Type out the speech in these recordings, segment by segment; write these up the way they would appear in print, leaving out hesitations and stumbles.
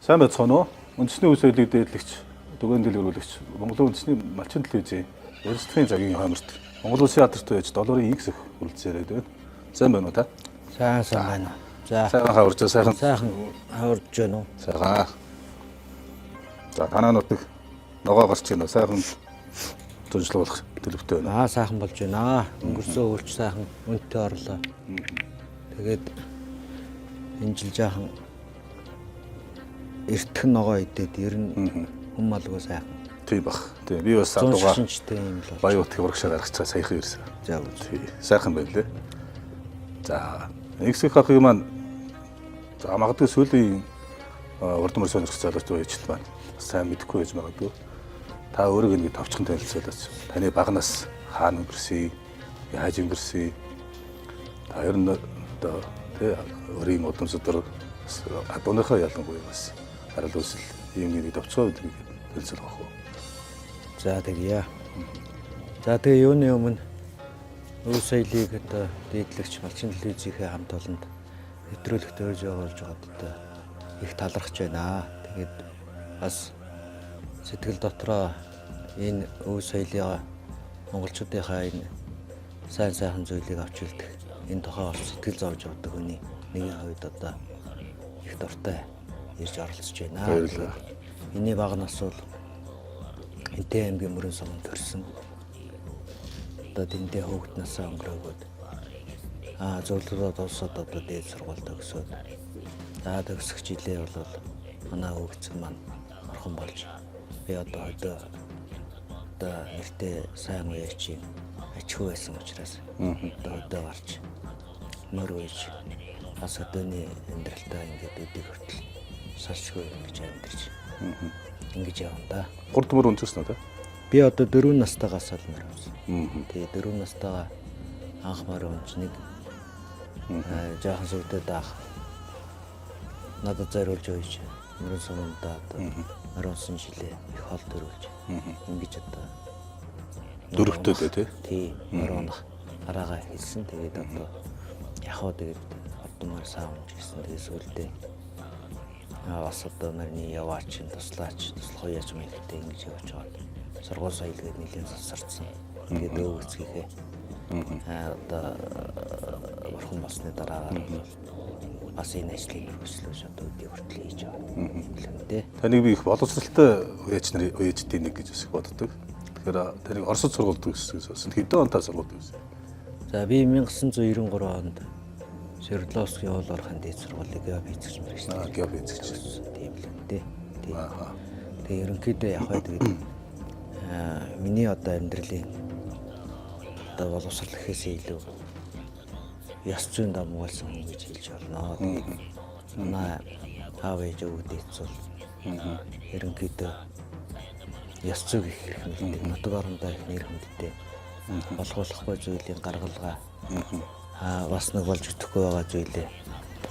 Сайн байцгаана уу? Үндэсний үе соёлыг дээдлэгч, дүгээн дэлгэрүүлэгч, Монголын үндэсний малчин телевизийн эрсдлийн цагийн хамарт Монгол Улсын алдартай байж долоорын X хүрэлцээрээд байна. Сайн байна уу та? Сайн байна. За. Сайхан хаварч сайхан хаварж байна уу? Сайхан. За танаануудыг ногоо гарч байна. Сайхан зөвжлөх төлөвтэй байна. Сайхан болж байна. Өнгөрсөн өөрч сайхан үнэтэй орлоо. Тэгээд энэ жил жаахан эртхэн ногоо идээд ер нь хүм малгүй сайхан. Тийм бах. Тийм би бас адуугаа шинжтэй юм л. Баяуутыг урагшаа гаргацгаа саяхан ирсэн. За. Тийм сайхан байлээ. За X хахыг маань за магадгүй сүүлийн урдмар сонирхох залууч байжт маань сайн мэдэхгүй байж магадгүй. Та өөрийгөө нэг товчхон танилцуулаач. Таны багнаас хаана өнгөрсөн, яаж өнгөрсөн. Та ер нь одоо тэ өөрийн удамсдор адууныхаа ялангуяа бас харал үүсэл ийм нэг товчхон үдлийг танилцуулах байх уу. За тэгье. За тэгээ юуны өмнө өв соёлыг одоо дээдлэгч малчин телевизийнхээ хамт олонд нэвтрүүлэгт өрж явуулж байгаад одоо их талархаж байна. Тэгээд бас сэтгэл дотроо энэ өв соёлын монголчуудынхаа энэ сайн сайхан зүйлийг авч үлдэх энэ тухай бас сэтгэл зовж явдаг хүний нэгэн хувьд одоо их дуртай ирж оролцож байна. Миний багнаас бол Энтэй аймгийн мөрөн суманд төрсөн. Одоо тэндээ хүүхэд насаа өнгөрөөгөөд зөвлөрөө дуусаад одоо дээд сургуульд төгсөөд төгсөх жилээ бол манай хүүхэд маань орхон болж би одоо нэртэй сайн үеичийн ачхүү байсан учраас одоо гарч мөр үеич бас одооний амьдралтаа ингээд өдийг хүртэл салшгүй ингэж амьдарч ингэж явна да. 3 дугаар өнцөснө үү? Би одоо 4 настайгаас л мөр унсан. Тэгээ 4 настайгаа анх мөр унч нэг жаахан сүрдэд ах надад зориулж өгч мөрөн сумандаа одоо мөр унсан жилээ их хол төрүүлж ингэж одоо дөрөвтэй тий. Тий мөр унах араагаа хэлсэн. Тэгээд одоо яхаа тэгээд ордмор саамж гэсэн. Тэгээд сүлдээ бас одоо нарны яваач, туслаач, туслах яаж мэйлэгтэй ингэж явж байгаа. Сургууль соёлгээд нэлийн засарцсан. Ингээд өө эцгийнхээ одоо бурхан болсны дараагаар бас энэ ажлыг хөслөж одоо өдөө хүртэл хийж байгаа юм л дээ. Таныг би их боловсралтай үеичдийн нэг гэж бас боддог. Тэгэхээр таныг Оросд сургуульд төгссөн гэсэн. Хэдэн онтой сургуульд төгссөн? За би 1993 онд Свердловскийн уул орхон дээд сургуулийг геоб эзэгч мэрэгчлээ. Геоб эзэгч. Тийм л дээ. Тэгээ ерөнхийдөө явах тэгээд миний одоо амьдралын одоо боловсрол гэхээсээ илүү яс зүйн дамгуулсан хүн гэж хэлж болно. Тэгээд манай аав ээж өвгдөөц бол ерөнхийдөө яс зүй гэх хэрэгтэй. Нутаг орондоо их нэр хүндтэй болгоулахгүй зүйлийн гаргалгаа бас нэг болж өгөхгүй байгаа зүйлээ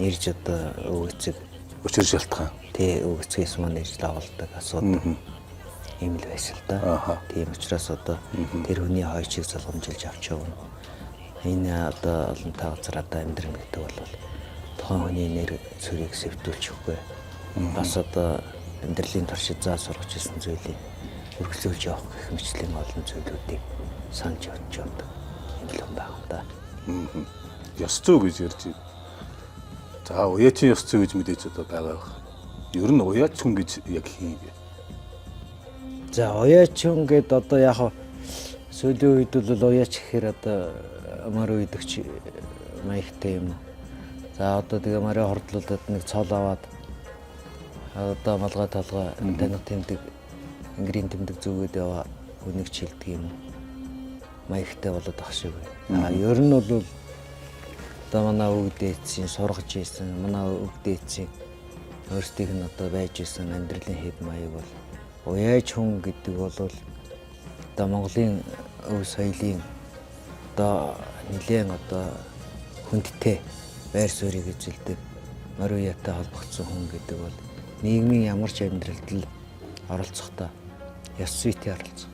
ирж одоо өвгцэг өчир шалтгаан. Тий өвгцгээс маань ирж давалдаг асуудал ийм л байсан л да. Тийм учраас одоо тэр хүний хойчийг залгамжилж авч явна. Энэ одоо олонтой газар одоо амьдрын гэдэг бол тухайн хүний нэр цэрийг сэвтүүлчихгүй. Бас одоо амьдралын туршид заа сургаж ирсэн зүйлийг өргөжлүүлж явах гэх мэтлийн олон зүйлүүдийг санаж явж явдаг юм л байна да. Ёс зүй гэж ярьж байна. За уяачин ёс зүй гэж мэдээж одоо байгаа байх. Ер нь уяач хүн гэж яг хин юм. За уяач хүн гэд одоо яг сүүлийн үед бол уяач гэхээр одоо мөр үйдэгч маягтай юм. За одоо тэгээ морь хордлуулад нэг цол аваад одоо малгай талгай таних тэмдэг ингрийн тэмдэг зүгээд яваа хүнийг чилдэг юм. Маягтай болоод ах шиг байна. Ер нь бол одоо манай өвгдээцийн сургаж ийсэн, манай өвгдээцийн өөрсдийнх нь одоо байж исэн амьдралын хэд маяг бол уяач хүн гэдэг бол одоо Монголын өв соёлын одоо нэлээд одоо хүндтэй байр суурийг эзэлдэг морь уяатай холбогдсон хүн гэдэг бол нийгмийн ямар ч амьдралд л оролцохдоо яс зүйтэй оролцох.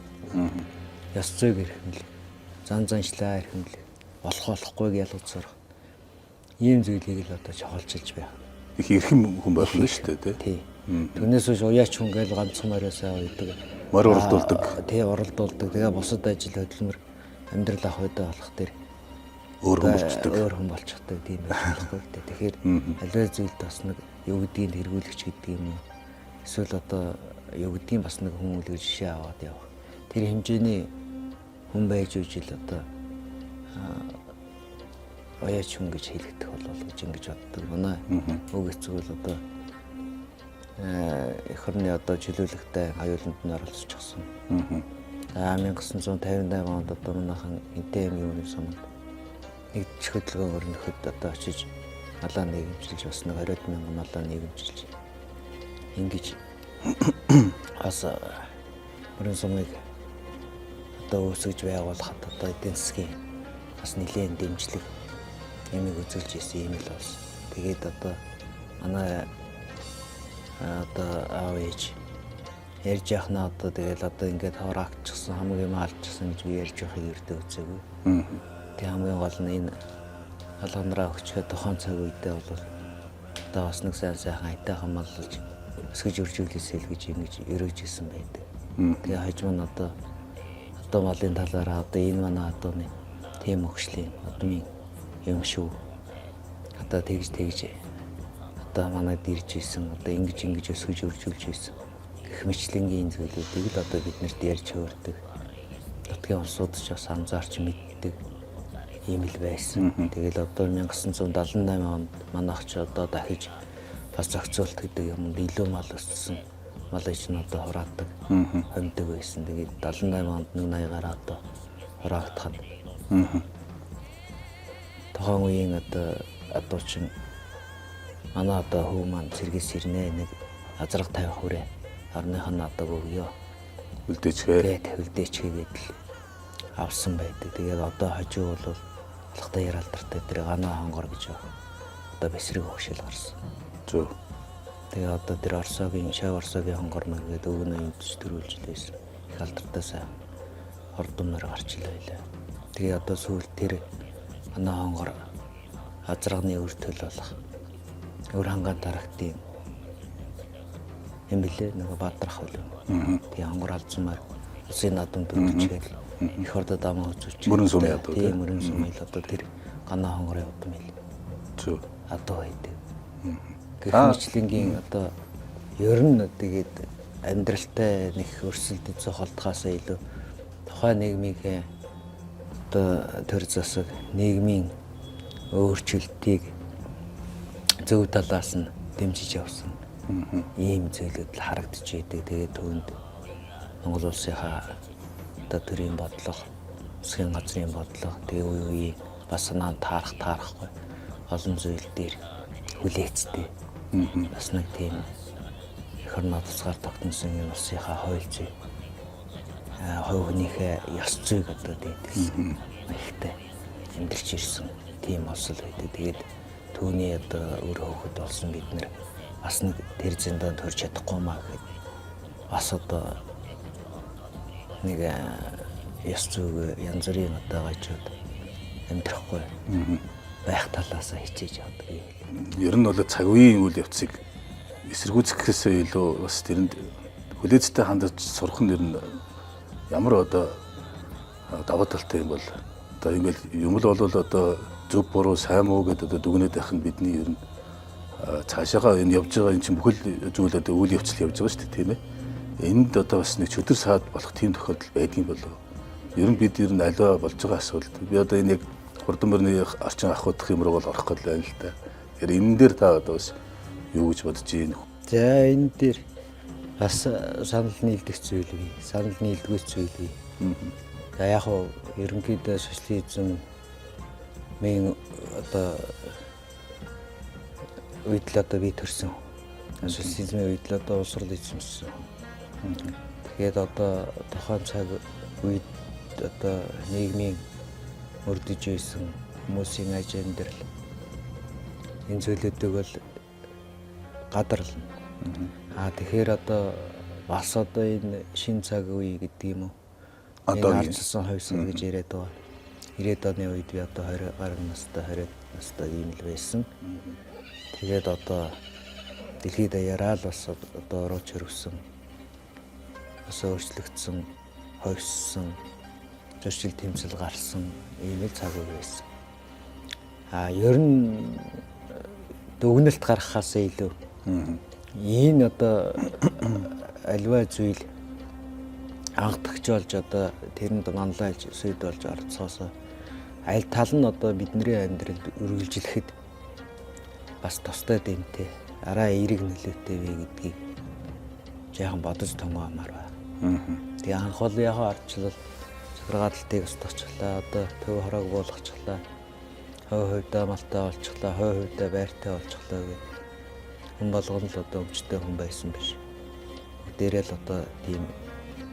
Яс зүйг эрхэмлэх, зан заншлаа эрхэмлэх, болохгүйг ялгаж сурах. Ийм зүйлийг л одоо чухалчилж байх. Их эрхэм хүн байх нь шүү дээ, тий. Түүнээс биш уяач хүн гээл ганцхан морь сайн уйдаг. Морь уралдуулдаг. Тий уралдуулдаг. Тэгээ бусад ажил хөдөлмөр амьдрал ах уйдаа болох тэр Өөр хүн болчдөг. өөр хүн болчихдаг тийм байхгүй. Тэгэхээр аливаа зүйлд бас нэг юу гэдгийг хэрэгүүлэгч гэдэг юм уу? Эсвэл одоо юу гэдгийг бас нэг хүн үлгэр жишээ аваад явах. Тэр хэмжээний хүн байж үжил одоо уяач хүн гэж хэлэгдэх болов гэж ингэж боддог. Манай үг эцгүүл одоо эх орны одоо чөлөөлөгтэй аюуланд нь оролцчихсон. 1958 онд одоо манайхан эдийн юуны сумд нэгдч хөдөлгөөн өрнөхөд одоо очиж малаа нийгэмчилж бас нэг 20 мянган малаа нийгэмчилж ингэж бас өрн сумыг одоо үүсгэж байгуулахад одоо эдийн засгийн бас нэлээд дэмжлэг ямиг үзүүлж ирсэн юм л бас. Тэгээд одоо манай одоо аав ээж ярьж яхнаа одоо тэгэл одоо ингээд хавраагчсан хамгийн маалчсан гэж би ярьж байхыг өртөө үзээгүй. Тэг хамгийн гол нь энэ алганараа өгчгээд тохон цаг үедээ бол одоо бас нэг сайхан айтайхан маллж өсгөж үржүүлээсэй л гэж ингэж өрөөж исэн байдаг. Тэгээ хажуу нь одоо малын талаараа одоо энэ манай одооны тийм өгшлийн одмын юм шүү. Одоо тэгж одоо манайд ирж исэн одоо ингэж өсгөж үржүүлж исэн гэх мэтлэнгийн зүйлүүдийг л одоо бид нарт ярьж хөөрдөг. Нутгийн улсууд ч бас анзаарч мэддэг юм л байсан. Тэгэл одоо 1978 онд манайх ч одоо дахиж бас зохицуулт гэдэг юмд илүү мал өссөн. Мал ич нь одоо хураадаг, хомдог байсан. Тэгээд 78 онд 180-аар одоо хураагдах нь. Тохон үеийн одоо ч манай одоо хүү маань цэргээс ирнэ нэг азраг тавих хүрээ орных нь одоо өгөө. Үлдээчгээ. Үлдээчгээд л авсан байдаг. Тэгээд одоо хажуу бол алхтай яралдартай тэр ганаа хонгор гэж одоо бэсрэг хөшөл гарсан. Зөв. Тэгээ одоо тэр Орсогийн шав Орсогийн хонгор нар гэдэг өвгөн өвдөж төрүүлж лээсэн. Их алдартай сайн хордомнор гарч ил байлаа. Тэгээ одоо сүүл тэр ганаа хонгор азрагны өртөл болох өр хангаан тарагтын юм билээ нэг баадрах хөл. Тэгээ хонгор алдсамаар усын надад дүрчгээл их ордод амаа үзүүлж. Мөрөн сум яа даа. Тийм мөрөн сум ил одоо тэр ганаа хонгорын удам ил. Зөв. Одоо байдаг. Гэрхмчлэнгийн одоо ер нь тэгээд амьдралтай нэг өрсөлдөж холдохоосоо илүү тухайн нийгмийн одоо төр засаг нийгмийн өөрчлөлтийг зөв талаас нь дэмжиж явсан. Ийм зүйлүүд л харагдаж идэг. Тэгээд түүнд Монгол улсынхаа одоо төрийн бодлого, засгийн газрын бодлого, тэгээ үе бас санаа таарахгүй олон зүйл дээр хүлээцтэй. Бас нэг тийм эх орноо тусгаар тогтносон юм улсынхаа хууль зүй, хувь хүнийхээ ёс зүйг одоо дээдсэн ихтэй амьдрч ирсэн тийм улс л байдаг. Тэгээд түүний одоо өр хөөхд болсон бид нэр бас нэг тэр зэндан төрж чадахгүй маа гэхэд бас одоо нэг ёс зүйг янз бүрийн одоо гажууд амьдрахгүй байх талаас хичээж явдаг юм. Ер нь бол цаг үеийн үйл явцыг эсэргүүцэхээс илүү бас тэрэнд хүлээцтэй хандаж сурах нь ер нь ямар одоо даваа талтай юм бол одоо ингээл юм л бол одоо зөв буруу сайн муу гэдэг одоо дүгнээд байх нь бидний ер нь цаашаага энэ явж байгаа энэ чинь бүхэл зүйл одоо үйл явцал явж байгаа шүү дээ тийм ээ. Энд одоо бас нэг чөтгөр саад болох тийм тохиолдол байдгийн болов. Ер нь бид ер нь аливаа болж байгаа асуудал. Би одоо энэ яг хурдан мөрний орчин ахуудах юм руу бол орох гээд байна л да. Тэгэхээр энэ дээр та одоо бас юу гэж бодож байна? За энэ дээр бас санал нийлдэх зүйл бий. Санал нийлдэггүй зүйл бий. За яг хоо ерөнхийдөө социализм мен одоо үед л одоо би төрсөн. Социализмын үед л одоо улс орд эзэмшсэн. Тэгээд одоо тухайн цаг үед одоо нийгмийн өрдөж байсан хүмүүсийн аж амьдрал энэ зүйлүүдийг бол гадарлана. Тэгэхээр одоо бас одоо энэ шин цаг үе гэдэг юм уу? Одоо харцсан хойсон гэж яриад байгаа. 90-ад оны үед би одоо 20 гаруй настай 20 настай ийм л байсан. Тэгээд одоо дэлхийд даяараа л бас одоо орооч хөрвсөн, бас өөрчлөгдсөн, хойссон, зөрчил тэмцэл гарсан ийм л цаг үе байсан. Ер нь дүгнэлт гаргахаас илүү энэ одоо альва зүйл анхдагч болж одоо тэрэнд манлайлж сүд болж орцсоосоо аль тал нь одоо бидний амьдралд үргэлжлэхэд бас тустай дэмтэй араа эерэг нөлөөтэй вэ гэдгийг жаахан бодож томоомоор байна. Тэгээ анх бол яг арчлал захиргаалтыг устгачлаа, одоо төв хороог буулгачлаа, хой хувьдаа малтай болчихлоо, хой хувьдаа байртай болчихлоо гэх хүн болгоно л одоо өвчтэй хүн байсан биш. Дээрээ л одоо тийм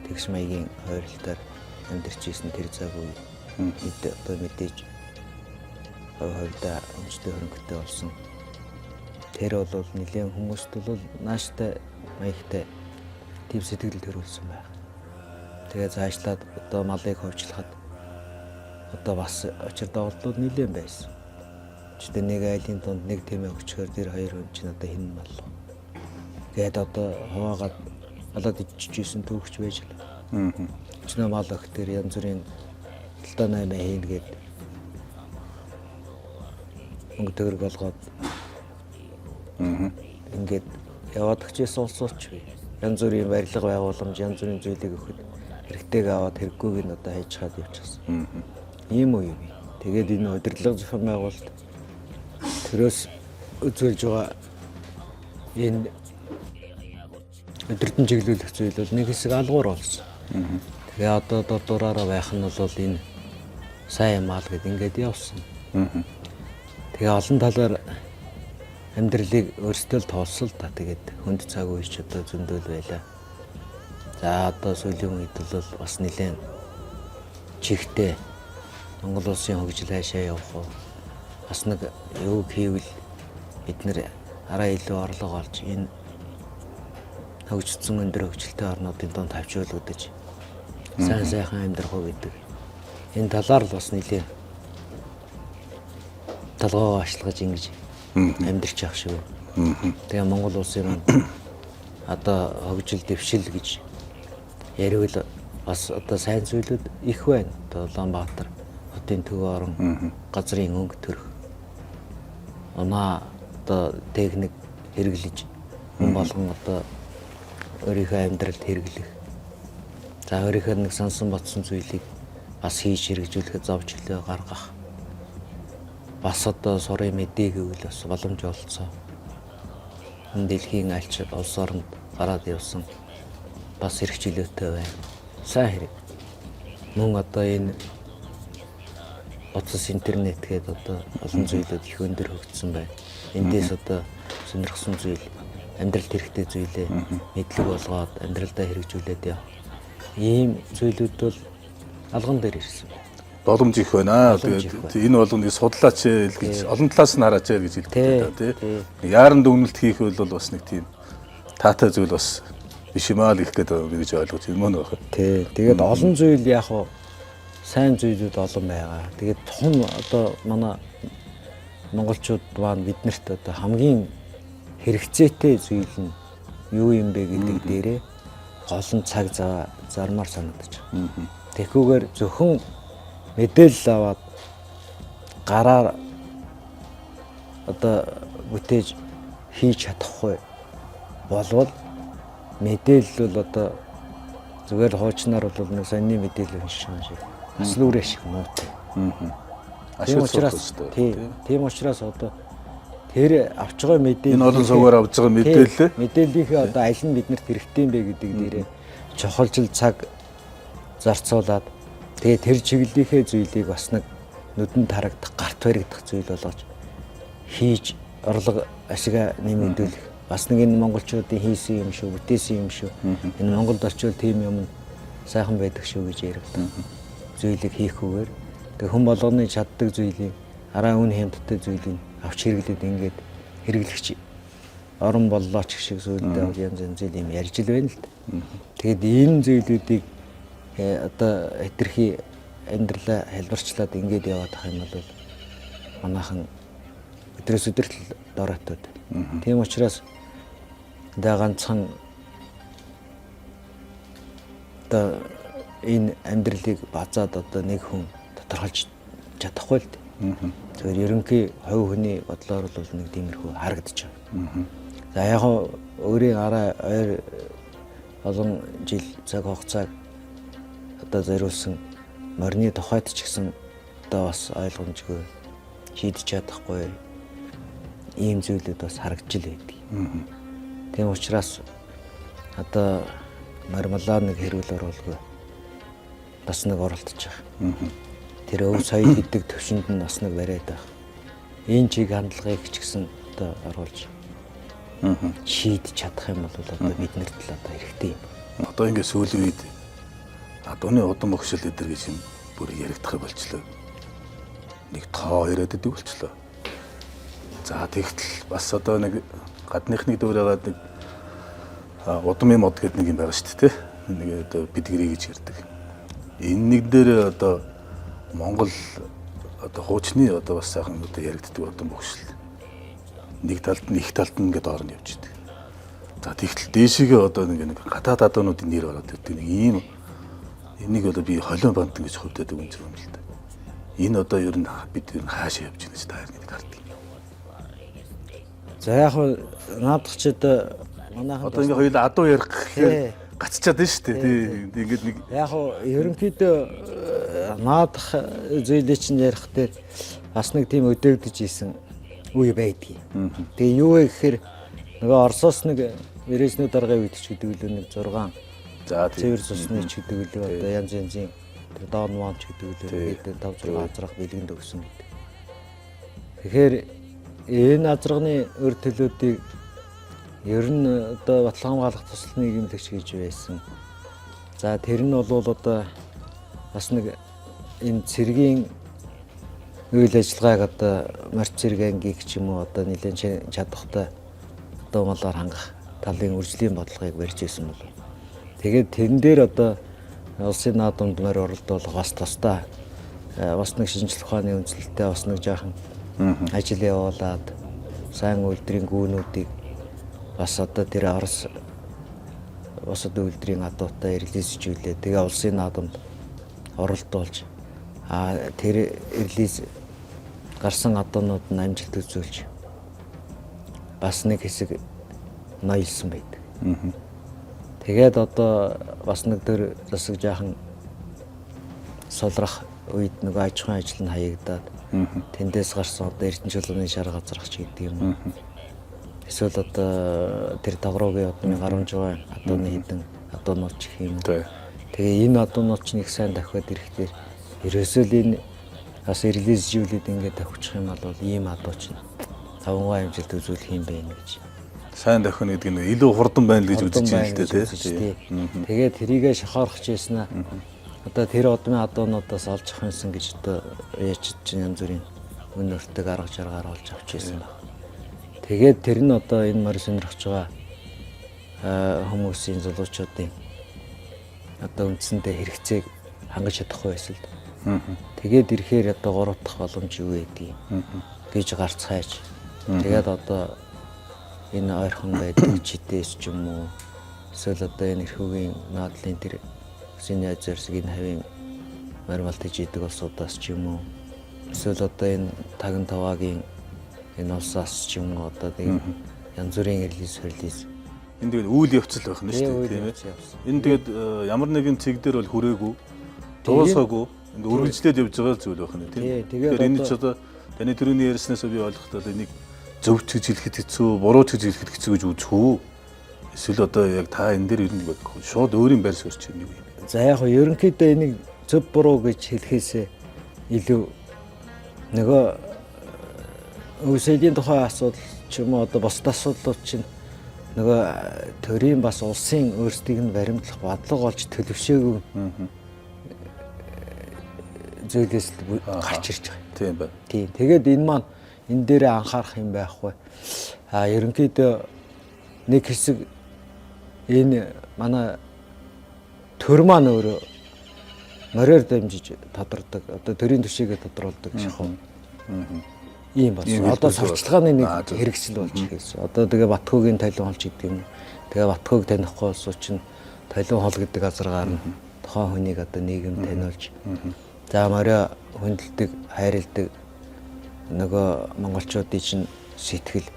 тэгш маягийн хойролтоор амьдарч ийсэн тэр цаг үе одоо мэдээж хой хувьдаа өвчтэй хөрөнгөтэй болсон. Тэр бол нэлээд хүмүүст бол нааштай маягтай тийм сэтгэл төрүүлсэн байна. Тэгээ цаашлаад одоо малыг хөвчлөхад одоо бас очир доголдууд нэлээд байсан. Гэхдээ нэг айлын дунд нэг тэмээ өчгөр тэр хоёр хүн чинь одоо хин мал. Тэгээд одоо хуваагаад болоод иччихсэн түүхч байж л. Чиний мал өх тэр янз бүрийн талдаа 8 хийн гээд өнгө төгрөг болгоод ингээд яваад өгчээс улсууч бай. Янз бүрийн барилга байгууламж, янз бүрийн зүйлийг өгөхөд хэрэгтэйг аваад хэрэггүйг нь одоо хайж чад явчихсан. Ийм үе бий. Тэгээд энэ удирдлага зохион байгуулалт төрөөс үзүүлж байгаа энэ өдөртөн чиглүүлэх зүйл бол нэг хэсэг алгуур болсон. Тэгээ одоо дураараа байх нь бол энэ сайн юм аа л гэд ингээд явсан. Тэгээ олон талаар амьдралыг өөрсдөө л тоолсон л та. Тэгээд хүнд цаг үеч одоо зөндөл байлаа. За одоо сүүлийн үед бол бас нэлээд чихтэй Монгол улсын хөгжил хаашаа явах вэ? Бас нэг юу хийвэл бид нэр араа илүү орлого олж энэ хөгжсөн өндөр хөгжилтэй орнуудын донд тавьчуулгадаж сайн сайхан амьдрах уу гэдэг. Энэ талаар л бас нэлээд талгаа ашиглаж ингэж амьдрч явах шиг. Тэгээ Монгол улсын маань одоо хөгжил дэвшил гэж ярил бас одоо сайн зүйлүүд их байна. Одоо Улаанбаатар хотын төв орон газрын өнгө төрх. Оноо одоо техник хэрэглэж хүн болгон одоо өөрийнхөө амьдралд хэрэглэх. За өөрийнхөө нэг сансан батсан зүйлийг бас хийж хэрэгжүүлэхэд зовж хөлөө гаргах. Бас одоо сурын мэдээ гэвэл бас боломж олцсон. Энэ дэлхийн альч улс оронд гараад явсан бас хэрэгжүүлэлттэй байна. Сайн хэрэг. Мөн одоо энэ утас интернет гэдэг одоо олон зүйлүүд их өндөр хөгжсөн байна. Эндээс одоо сонирхсан зүйл, амьдралд хэрэгтэй зүйлээ мэдлэг болгоод амьдралдаа хэрэгжүүлээд яв. Ийм зүйлүүд бол алган дээр ирсэн байна. Боломж их байна. Тэгээд энэ бол нэг судлаач гэж олон талаас нь хараач гэж хэлдэг тий. Яаран дүгнэлт хийх бол бас нэг тийм таатай зүйл бас биш юм аа л их гэдэг би гэж ойлгож байна мөн байна. Тий. Тэгээд олон зүйл яг хуу сайн зүйлүүд олон байгаа. Тэгээд тун одоо манай монголчууд маань биднэрт одоо хамгийн хэрэгцээтэй зүйл нь юу юм бэ гэдэг дээрээ олон цаг зармаар санагдаж байна. Тэгэхгүйгээр зөвхөн мэдээлэл аваад гараар одоо бүтээж хийж чадахгүй болвол мэдээлэл бол одоо зүгээр хуучнаар бол нэг сонины мэдээлэл шиг шиг бас нүрэ шиг муутай. Тийм учраас одоо тэр авч байгаа мэдээлэл энэ олон суугаар авж байгаа мэдээлэл мэдээллийнхээ одоо аль нь биднэрт хэрэгтэй юм бэ гэдэг дээрээ чухалчил цаг зарцуулаад тэгээ тэр чиглэлийнхээ зүйлийг бас нэг нүдэнд харагдах, гарт баригдах зүйл болгож хийж орлого ашигаа нэмэгдүүлэх. Бас нэг энэ монголчуудын хийсэн юм шүү, бүтээсэн юм шүү. Энэ Монголд очивол тийм юм сайхан байдаг шүү гэж яригдсан. Зүйлийг хийхгүйгээр тэг хүн болгоны чаддаг зүйлийг араа үн хямдтай зүйлийг авч хэрэглээд ингээд хэрэглэгч орон боллооч шиг зүйлдээ янз янз зүйл юм ярьж л байна л да. Тэгэд энэ зүйлүүдийг одоо хэтэрхий амьдралаа хэлбэрчлээд ингээд яваад ах юм бол манайхан өдрөөс өдөрт дороотод. Тийм учраас Тэ ганцхан одоо энэ амьдралыг базаад одоо нэг хүн тодорхойлж чадахгүй л дээ. Тэгэхээр ерөнхий хувь хүний бодлоор бол нэг тиймэрхүү харагдаж байгаа. За яг өөрийн арай ойр олон жил цаг хугацааг одоо зориулсан морины тухайд ч гэсэн одоо бас ойлгомжгүй шийдэж чадахгүй ийм зүйлүүд бас харагдж л байдаг. Тийм учраас одоо мармалаа нэг хэрүүл оруулгүй бас нэг оролдож байгаа. Тэр өв соёл гэдэг төвшөнд нь бас нэг бариад байгаа. Энэ чиг хандлагыг ч гэсэн одоо оруулж шийдэж чадах юм бол одоо биднэрт л одоо хэрэгтэй юм. Одоо ингээд сүүлийн үед дууны удам өгшил эдэр гэж юм бүр яригдах болчлоо. Нэг тоо яриад идэг болчлоо. За тэгтэл бас одоо нэг гадныхны дөөрөөгээд нэг удам мод гэдэг нэг юм байгаа шүү дээ. Нэг одоо бидгэрий гэж ярьдаг. Энэ нэг дээр одоо Монгол одоо хуучны одоо бас сайхан одоо яригддаг удам өгшил. Нэг талд нь их талд нь ингээд орно явж идэг. За тэгтэл дээшигээ одоо нэг гадаад адуунуудын нэр ороод ирдэг. Нэг ийм энийг бол би холион бантан гэж хувьдаад өгөн юм л да. Энэ одоо ер нь бид хаашаа явж байгаа гэж та нэг харддаг. За яг наадах ч одоо манайхан одоо ингээ хоёул адуу ярих гэхээр гацчаад байна шүү дээ. Тий ингээд нэг яг ерөнхийдөө наадах зүйлийг чинь ярих дээр бас нэг тийм өдөөгдөж исэн үе байдгийг. Тэгээ юу вэ гэхээр нөгөө Оросоос нэг Березнүүд даргын үед ч гэдэг үлээ нэг 6 за цэвэр цусны ч гэдэг үлээ одоо янз янзын Дон Мон ч гэдэг үлээ бид 5 6 азрах бэлгэнд өгсөн гэдэг. Тэгэхээр энэ азрагны өр төлөөдийг ер нь одоо Батлан хамгаалах тусал нийгэмлэгч гэж байсан. За тэр нь бол одоо бас нэг энэ цэргийн үйл ажиллагааг одоо Морц цэрэг ангийг ч юм уу одоо нэлээд чадахтай одоо малаар хангах талын үржлийн бодлогыг барьж ирсэн бол. Тэгээд тэрэн дээр одоо улсын наадамд морь оролдуулах бас тусдаа бас нэг шинжлэх ухааны үндэслэлтэй бас нэг жаахан ажил явуулаад сайн үйлдвэрийн гүнүүдийг бас одоо тэр Орос бас одоо үйлдвэрийн адуутай релизжүүлээ. Тэгээ улсын наадамд оролдуулж тэр релиз гарсан адуунууд нь амжилт үзүүлж бас нэг хэсэг ноёлсон байдаг. Тэгээд одоо бас нэг төр засаг жаахан сулрах үед нөгөө аж ахуйн ажил нь хаягдаад тэндээс гарсан одоо Эрдэнэ чулууны шар газрагч гэдэг юм. Эсвэл одоо тэр тавруугийн одны гарамж байгаа адууны хідэн адуунууд ч гэх юм. Тэгээ энэ адуунууд ч нэг сайн дахиад ирэхлээр ерөөсөө л энэ бас релизжүүлээд ингээд тавьчих юм бол ийм адууч нь тавангаа амжилт үзүүлэх юм байна гэж. сайн дахин гэдэг нь илүү хурдан байна л гэж үзэж байна л дээ тий. Тэгээд тэрийгэ шахаарах гэжсэн аа. Одоо тэр одмын адуунуудаас олж авах юмсан гэж одоо яачиж чинь янз бүрийн үн өртөг арга жаргаар олж авч ирсэн баг. Тэгээд тэр нь одоо энэ морь сонирхож байгаа хүмүүсийн залуучуудын одоо үндсэндээ хэрэгцээг хангаж чадахгүй байсан л да. Тэгээд ирэхээр одоо 3 дахь боломж юу байдгийг гэж гарцгааж. Тэгээд одоо энэ ойрхон байдаг чидээс ч юм уу эсвэл одоо энэ эрхүүгийн наадлын тэр Синий азерсгийн хавийн мармалтж идэг улсуудаас ч юм уу эсвэл одоо энэ тагн таваагийн энэ улсаас ч юм уу одоо тийм янз бүрийн релиз энэ тэгээд үйл явцал байх нь шүү дээ тийм ээ. Энэ тэгээд ямар нэгэн цэг дээр бол хүрээгүй дуусаагүй ингээд үргэлжлээд явж байгаа зүйл байх нь тийм. Тэгэхээр энэ ч одоо таны түрүүний ярьснаас би ойлгохдоо энийг зөв ч гэж хэлэхэд хэцүү, буруу ч гэж хэлэхэд хэцүү гэж үзэх үү? Эсвэл одоо яг та энэ дээр ер нь шууд өөрийн байр суурь чинь юу юм? За яг нь ерөнхийдөө энийг зөв буруу гэж хэлэхээсээ илүү нөгөө үсэдийн тухай асуудал ч юм уу одоо бусад асуудлууд чинь нөгөө төрийн бас улсын өөрсдийг нь баримтлах бодлого олж төлөвшөөгүй зүйлээс гарч ирж байгаа. Тийм байна. Тийм. Тэгээд энэ маань энэ дээрээ анхаарах юм байхгүй. Ерөнхийдөө нэг хэсэг энэ манай төр маань өөрөө мороор дамжиж тодордог. Одоо төрийн түвшигээ тодруулдаг шахуу. ийм болсон. Одоо сурчлагын нэг хэрэгсэл болж ирсэн. Одоо тэгээ Батхуугийн талин холч гэдэг юм. Тэгээ Батхууг танихгүй улс чинь талин хол гэдэг газаргаар нь тухайн хүнийг одоо нийгэм таниулж. За морой хүндэлдэг, хайрладаг нөгөө монголчуудын чинь сэтгэл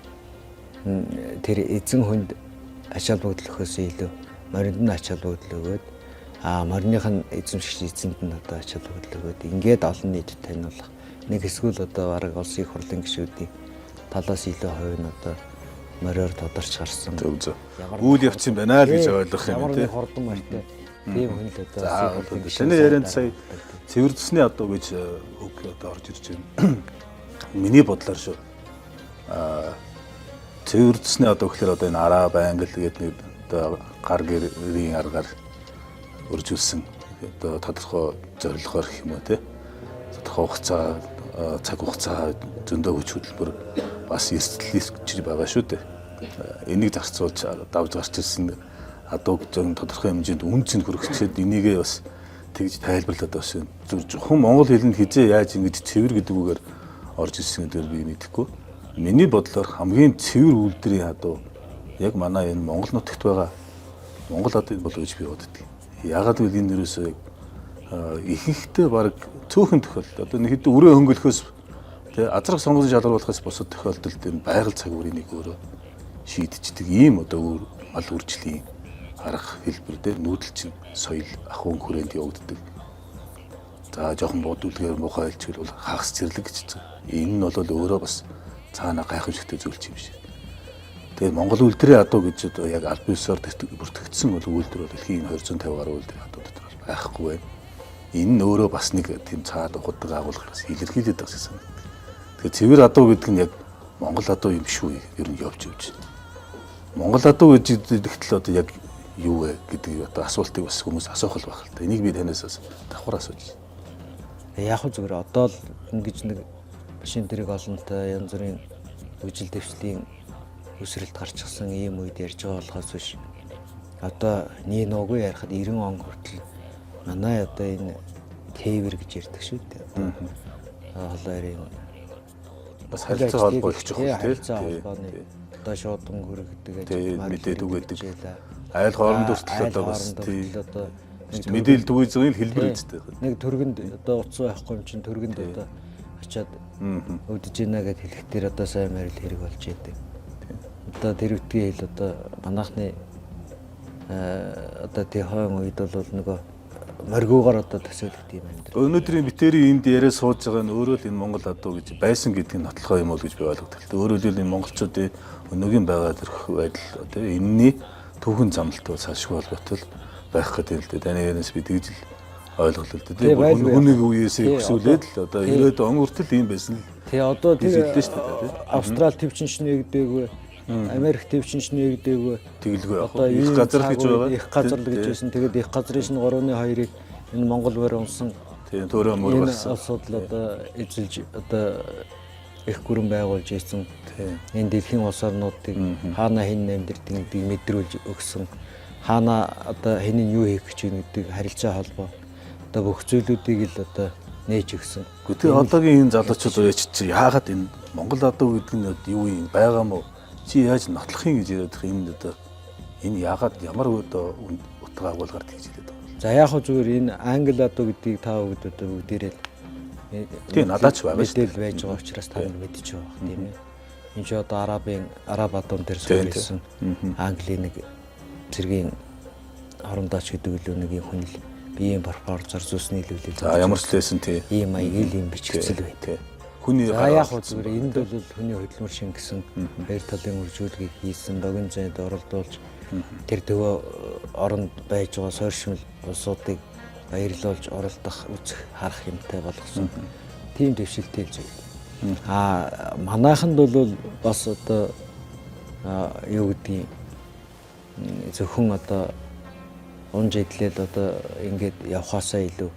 тэр эзэн хүнд ач холбогдлохоос илүү моринд нь ач холбогдол өгөөд морных нь эзэмшигч эзэнд нь одоо ач холбогдол өгөөд ингээд олон нийтэд таниулах нэг хэсгүүл одоо бараг улсын их хурлын гишүүдийн талаас илүү хувь нь одоо мориор тодорч гарсан. Үйл явц юм байна л гэж ойлгох юм тийм хордон мартай тийм хүн л одоо таны ярианд сая цэвэр зүсний одоо гэж үг одоо орж ирж байна. Миний бодлоор шүү. Цэвэр зүсний одоо гэхээр одоо энэ араа байнгал гэдэг нэг одоо гар гэрийн аргаар үржүүлсэн одоо тодорхой зорилгоор гэх юм уу те. Тодорхой хугацаа цаг хугацаа зөндөө хүч хөдөлмөр бас эрсдэлж байгаа шүү дээ. Энийг зарцуулж давж гарч ирсэн одоо тодорхой хэмжээнд үн цэн хүргэчихэд энийгээ бас тэгж тайлбарлаад бас зөвхөн монгол хэлэнд хизээ яаж ингэж цэвэр гэдэг үгээр орж ирсэн гэдгээр би мэдэхгүй. Миний бодлоор хамгийн цэвэр үйлдвэрийн адуу яг манай энэ Монгол нутагт байгаа Монгол адуу болов гэж би боддог. Яагаад гэвэл энэ юусоо ихэнхдээ баг цөөхөн тохиолдолд одоо нэг хэд өрөө хөнгөлөхөөс тэгээ азрах сонгосон шалгаруулахаас бусад тохиолдолд энэ байгаль цагуурын нэг өөрөө шийдчихдэг ийм одоо мал үржлийн арга хэлбэр дээр нүүдэлчин соёл ахуйн хүрээнд явагддаг. За жоохон бодволгээр муухай хэлчихвэл хагас зэрлэг гэж байна. Энэ нь бол өөрөө бас цаана гайхамшигтай зүйл юм шиг. Тэгээд Монгол үйлдвэрийн адуу гэж одоо яг аль биесээр бүртгэгдсэн бол үйлдвэр бол дэлхийн 250 гаруй үйлдвэрийн адуу дотор байхгүй байна. Энэ нь өөрөө бас нэг тийм цаад ухадаг агуулгаас илэрхийлээд байгаа гэсэн. Тэгэхээр цэвэр адуу гэдэг нь яг Монгол адуу юм шүү ер нь явж байна. Монгол адуу гэж хэлэхдээ одоо яг юу вэ гэдэг одоо асуултыг бас хүмүүс асуух л байх л та. Энийг би танаас бас давхар асууж. Яг л зүгээр одоо л ингэж нэг машин тэрэг олонтой янз бүрийн үжил дэвшлийн өсрэлт гарчихсан ийм үед ярьж байгаа болохоос биш. Одоо нэг нуугүй ярихад 90 он хүртэл манай одоо энэ тээвэр гэж ярьдаг шүү дээ. Хоолойрын бас харилцаа холбоо их чухал тийм. Одоо шуудан хүрэгдэг мэдээд үгээдэг. Айл хооронд хүртэл одоо бас тийм мэдээлэл түгээзгийн хэлбэр үүсдэг. Нэг төргөнд одоо утас байхгүй юм чинь төргөнд одоо очиад өдөж гинэ гэд хэлэхдээ одоо сайн мэрэл хэрэг болж идэг. Одоо тэр үтгийн хэл одоо манайхны одоо тий хойн үед бол нөгөө моргуугаар одоо төсөөлөгд юм байна. Өнөөдрийн битэрийн энд яриа сууж байгаа нь өөрөө л энэ Монгол адуу гэж байсан гэдэг нь нотлохоо юм уу гэж би ойлгодог. Өөрөө л энэ монголчуудын өнөөгийн байгаа төрх байдал одоо энэний түүхэн замлалтай цаашгүй холбоотой байх гэдэг л дээ. Таны ярианаас би тэгж л ойлголоо л дээ. Хүнийг үеэсээ өсвөлээд л одоо 90-ад он хүртэл ийм байсан л. Тэгээ одоо тийм шүү дээ. Австрал төвчнч нэгдээгүй, Америк төвчнч нэгдээгүй. Тэглгүй яг. Их газар гэж байгаа. Их газар л гэж байсан. Тэгээд их газрын шин 3-2-ыг энэ Монгол бэр унсан. Тийм төрөө мөр барсан. Асуудал одоо эзэлж одоо их гүрэн байгуулж ийсэн. Энэ дэлхийн улс орнуудыг хаана хэн нэмдэрдэг гэдгийг мэдрүүлж өгсөн. Хаана одоо хэн нь юу хийх гэж байна гэдэг харилцаа холбоо одоо бүх зүйлүүдийг л одоо нээж өгсөн. Гэхдээ одоогийн энэ залуучууд яач чи яагаад энэ Монгол адуу гэдэг нь юу юм байгаа мó чи яаж нотлохын гэж яриад байгаа юм одоо энэ яагаад ямар одоо утга агуулгаар тэгж хэлээд байгаа. За яг хөө зүгээр энэ англи адуу гэдгийг та бүгд одоо бүгдээрээ тийм надад ч байгаа шүү дээ. Мэдээлэл байж байгаа учраас та мэдчихэж байгаа тийм ээ. Энэ ч одоо араб адуун дээр суурилсан англи нэг зэргийн хоромдооч гэдэг үлээ нэг юм хүн л биеийн парфор зарцуулсны илүүлэл. За ямар ч лээсэн тий. Ийм маяг ийм бичгцэл бай тий. Хүний яг хөө зүгээр энд бол хүний хөдөлмөр шингэсэн баяр талын үржүүлгийг хийсэн богино зайд оролдуулж тэр төвөө оронд байж байгаа сойршмал улсуудыг баярлуулж оролдох үзэх харах юмтай болгосон. Тийм дэвшилтэй зүйл. Манайханд бол бас одоо юу гэдгийг зөвхөн одоо унж идлээд одоо ингээд явхаасаа илүү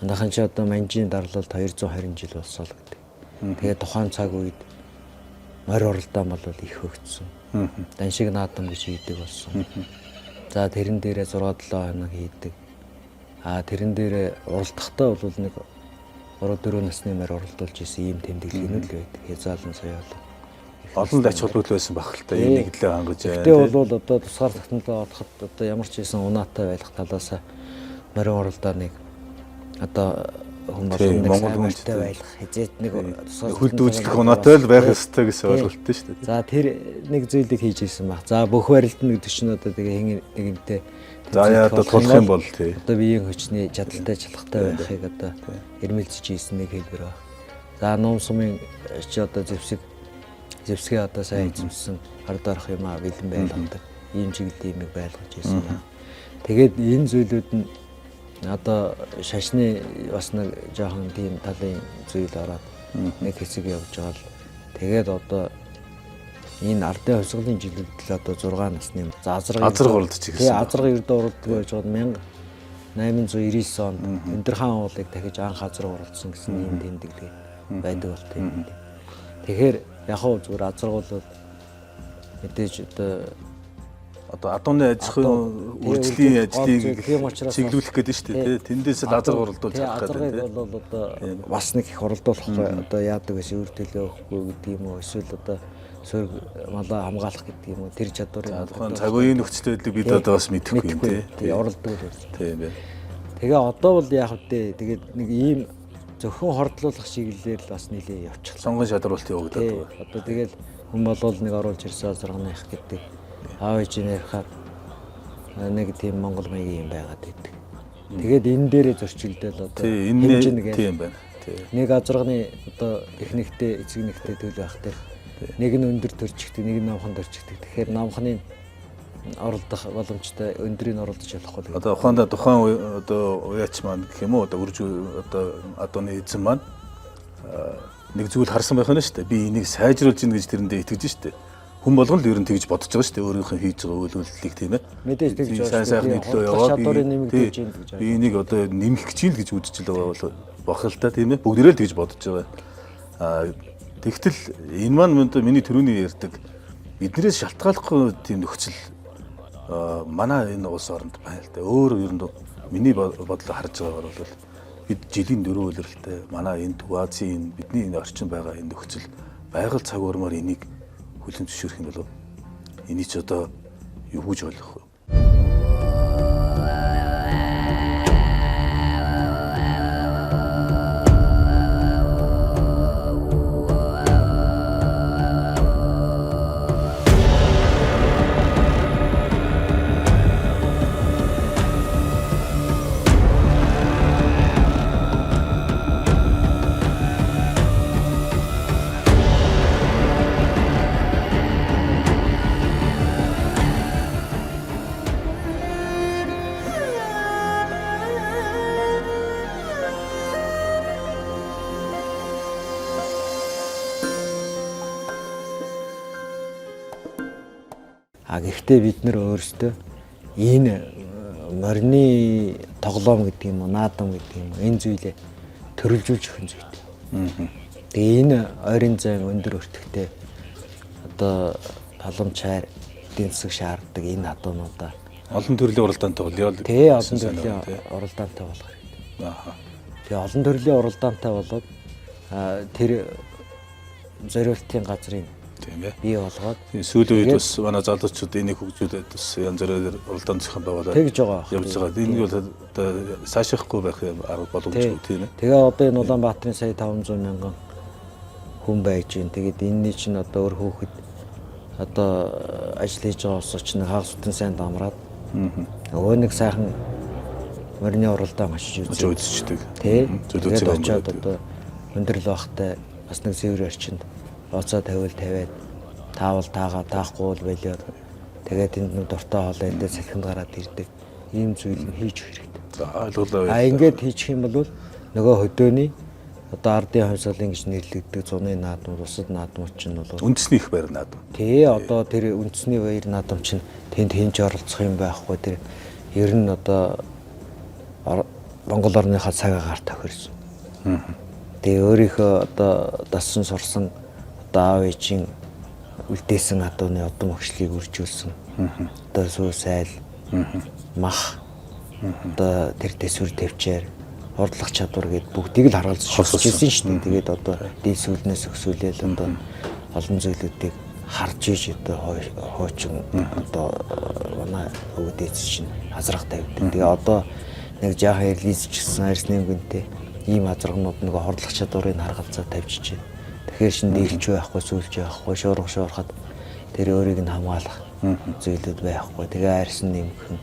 манайхан ч одоо манжийн дарлалд 220 жил болсоо л гэдэг. Тэгээд тухайн цаг үед морь оролдоо бол их хөгжсөн. Даншиг наадам гэж хийдэг болсон. За тэрэн дээрээ 6-7 хоног хийдэг. Тэрэн дээрээ уралдахдаа бол нэг 3-4 насны мөр оролдуулж исэн ийм тэмдэглэл нь л байдаг. Хязгаарлан сая бол олон л ач холбогдол байсан баг л та энэ нэглээ хангаж байна. Тэгтээ бол одоо тусгаар тогтнолоо одоход одоо ямар ч хийсэн унаатай байх талаас морин оролдоо нэг одоо хүн Монгол хүнтэй байх хязээд нэг хөлдөөжлөх унаатай л байх ёстой гэсэн ойлголттой шүү дээ. За тэр нэг зүйлийг хийж ирсэн баг. За бүх барилдна гэдэг чинь одоо тэгээ нэгэнтэй за яа одоо тулах юм бол тий. Одоо биеийн хүчний чадaltaй чалхтай байхыг одоо эрмэлзэж ийсэн нэг хэлбэр баг. За ном сумын чи одоо зэвсгээ одоо сайн эзэмсэн ард орох юм а бэлэн байлгадаг ийм чиглэлийн юм байлгаж ийсэн байна. Тэгээд энэ зүйлүүд нь одоо шашны бас нэг жоохон тийм талын зүйл ороод нэг хэсэг явж байгаа л тэгээд одоо энэ ардын хувьсгалын жилүүдэл одоо 6 насны азраг уралдаж ирсэн. Тэгээ азраг ердөө уралдаг байж байгаа 1899 онд Өндөр хаан уулыг дахиж анх азраг уралдсан гэсэн ийм тэмдэглэл байдаг бол тийм. Тэгэхээр яг хөө зүгээр азраг бол мэдээж одоо адууны аж ахуйн үйлчлэлийн ажлыг чиглүүлэх гэдэг нь шүү дээ. Тэндээс л азраг уралдуулж авах гэдэг. Азрагыг бол одоо бас нэг их оролдуулах одоо яадаг гэсэн үр төлөө өгөхгүй гэдэг юм уу эсвэл одоо сөрөг малаа хамгаалах гэдэг юм уу тэр чадварыг тухайн цаг үеийн нөхцөл байдлыг бид одоо бас мэдэхгүй юм тий оролдог л байсан. Тийм байна. Тэгээ одоо бол яг үдээ тэгээд нэг ийм зөвхөн хордлуулах чиглэлээр л бас нэлээ явчихлаа. Сонгон шалруулалт явагдаад байгаа. Одоо тэгэл хүн болвол нэг оруулж ирсэн азрагных гэдэг аав ээжийн ярихаар нэг тийм монгол маягийн юм байгаад байдаг. Тэгээд энэ дээрээ зөрчилдөөл одоо энэ тийм байна. Нэг азрагны одоо эхнэгтэй эцэг нэгтэй төлөв байх дээр нэг нь өндөр төрчихтэй, нэг нь намхан төрчихтэй. Тэгэхээр намхны оролдох боломжтой өндрийг оролдож болохгүй. Одоо ухаандаа тухайн одоо уяач маань гэх юм уу одоо үрж одоо адууны эзэн маань нэг зүйл харсан байх нь шүү дээ. Би энийг сайжруулж гин гэж тэрэндээ итгэж шүү дээ. Хүн болгон л ер нь тэгж бодож байгаа шүү дээ. Өөрийнхөө хийж байгаа үйл үйлдэлийг тийм ээ. Мэдээж тэгж сайн сайхны төлөө яваа. Чадварыг нэмэгдүүлж гин гэж. Би энийг одоо нэмэх гэж л гэж үзэж л байгаа бол бохолтой тийм ээ. Бүгдээрээ л тэгж бодож байгаа. Тэгтэл энэ маань миний төрөний ярьдаг биднээс шалтгааллахгүй тийм нөхцөл манай энэ улс оронд байна л да. Өөр ер нь миний бодлоо харж байгаагаар бол бид жилийн 4 улиралтай манай энэ Төв Азийн бидний энэ орчин байгаа энэ нөхцөл байгаль цаг уурмаар энийг хүлэн зөвшөөрөх юм болов. Энийг ч одоо юу гэж ойлгох вэ? Гэхдээ бид нэр өөрсдөө энэ морины тоглоом гэдэг юм уу, наадам гэдэг юм уу, энэ зүйлээ төрөлжүүлж өгөх зүйтэй. Тэгээ энэ ойрын зайн өндөр өртөгтэй одоо халамжаар эдийн засаг шаарддаг энэ адуунуудаа олон төрлийн уралдаантай бол яа л тий олон төрлийн уралдаантай болох хэрэгтэй. Тэгээ олон төрлийн уралдаантай болоод тэр зориултын газрын тийм ээ. Бий болгоод сүүлийн үед бас манай залуучууд энийг хөгжүүлээд бас янз бүрээр уралдаан зохион байгуулаад тэгж байгаа. Явж байгаа. Энэ бол одоо сайшрахгүй байх арга боломжгүй тийм ээ. Тэгээ одоо энэ Улаанбаатарын сая 500 мянган хүн байж гин. Тэгээд энэний чинь одоо өөр хүүхэд одоо ажил хийж байгаа улс чинь хагас утан сайн дамраад нөгөө нэг сайхан морины уралдаан очиж үздэг. Тий. Тэгээд очиод одоо өндөрлө бахтай бас нэг зэвэр орчинд оцоо тавиул тавиад таавал таагаа таахгүй бол болоод тэгээд энд нэг дуртай хоолой энэ салхинд гараад ирдэг ийм зүйл нь хийж хэрэгтэй. За ойлголоо. Ингээд хийчих юм бол нөгөө хөдөөний одоо ардын хувьсгалын гэж нэрлэгддэг зуны наадмууд, усад наадмууд чинь бол үндэсний их байр наадам. Тий одоо тэр үндэсний баяр наадам чинь тэнд хинж оролцох юм байхгүй тэр ер нь одоо Монгол орныхаа цаг агаар тохирсон. Тэгээ өөрийнхөө одоо дассан сурсан аав ээжийн үлдээсэн адууны удам өгшлийг үржүүлсэн. Одоо сүү сайл мах одоо тэр төсвөр төвчээр хордлох чадвар гээд бүгдийг л харуулж шилжүүлсэн шүү дээ. Тэгээд одоо дээд сүүлнээс өсвөлээл одоо олон зүйлүүдийг харж иж одоо хуучин одоо манай өвдөж чинь азрах тавьдаг. Тэгээ одоо нэг жаахан релиз гэсэн арьсны гүнтэй ийм азрагнууд нэг хордлох чадварыг харгалзаа тавьчих чинь. Тэгэхээр шин дийлж байхгүй, сүлж байхгүй, шуурхад тэр өөрийг нь хамгаалах зүйлүүд байхгүй. Тэгээ арьсан нэмгэн.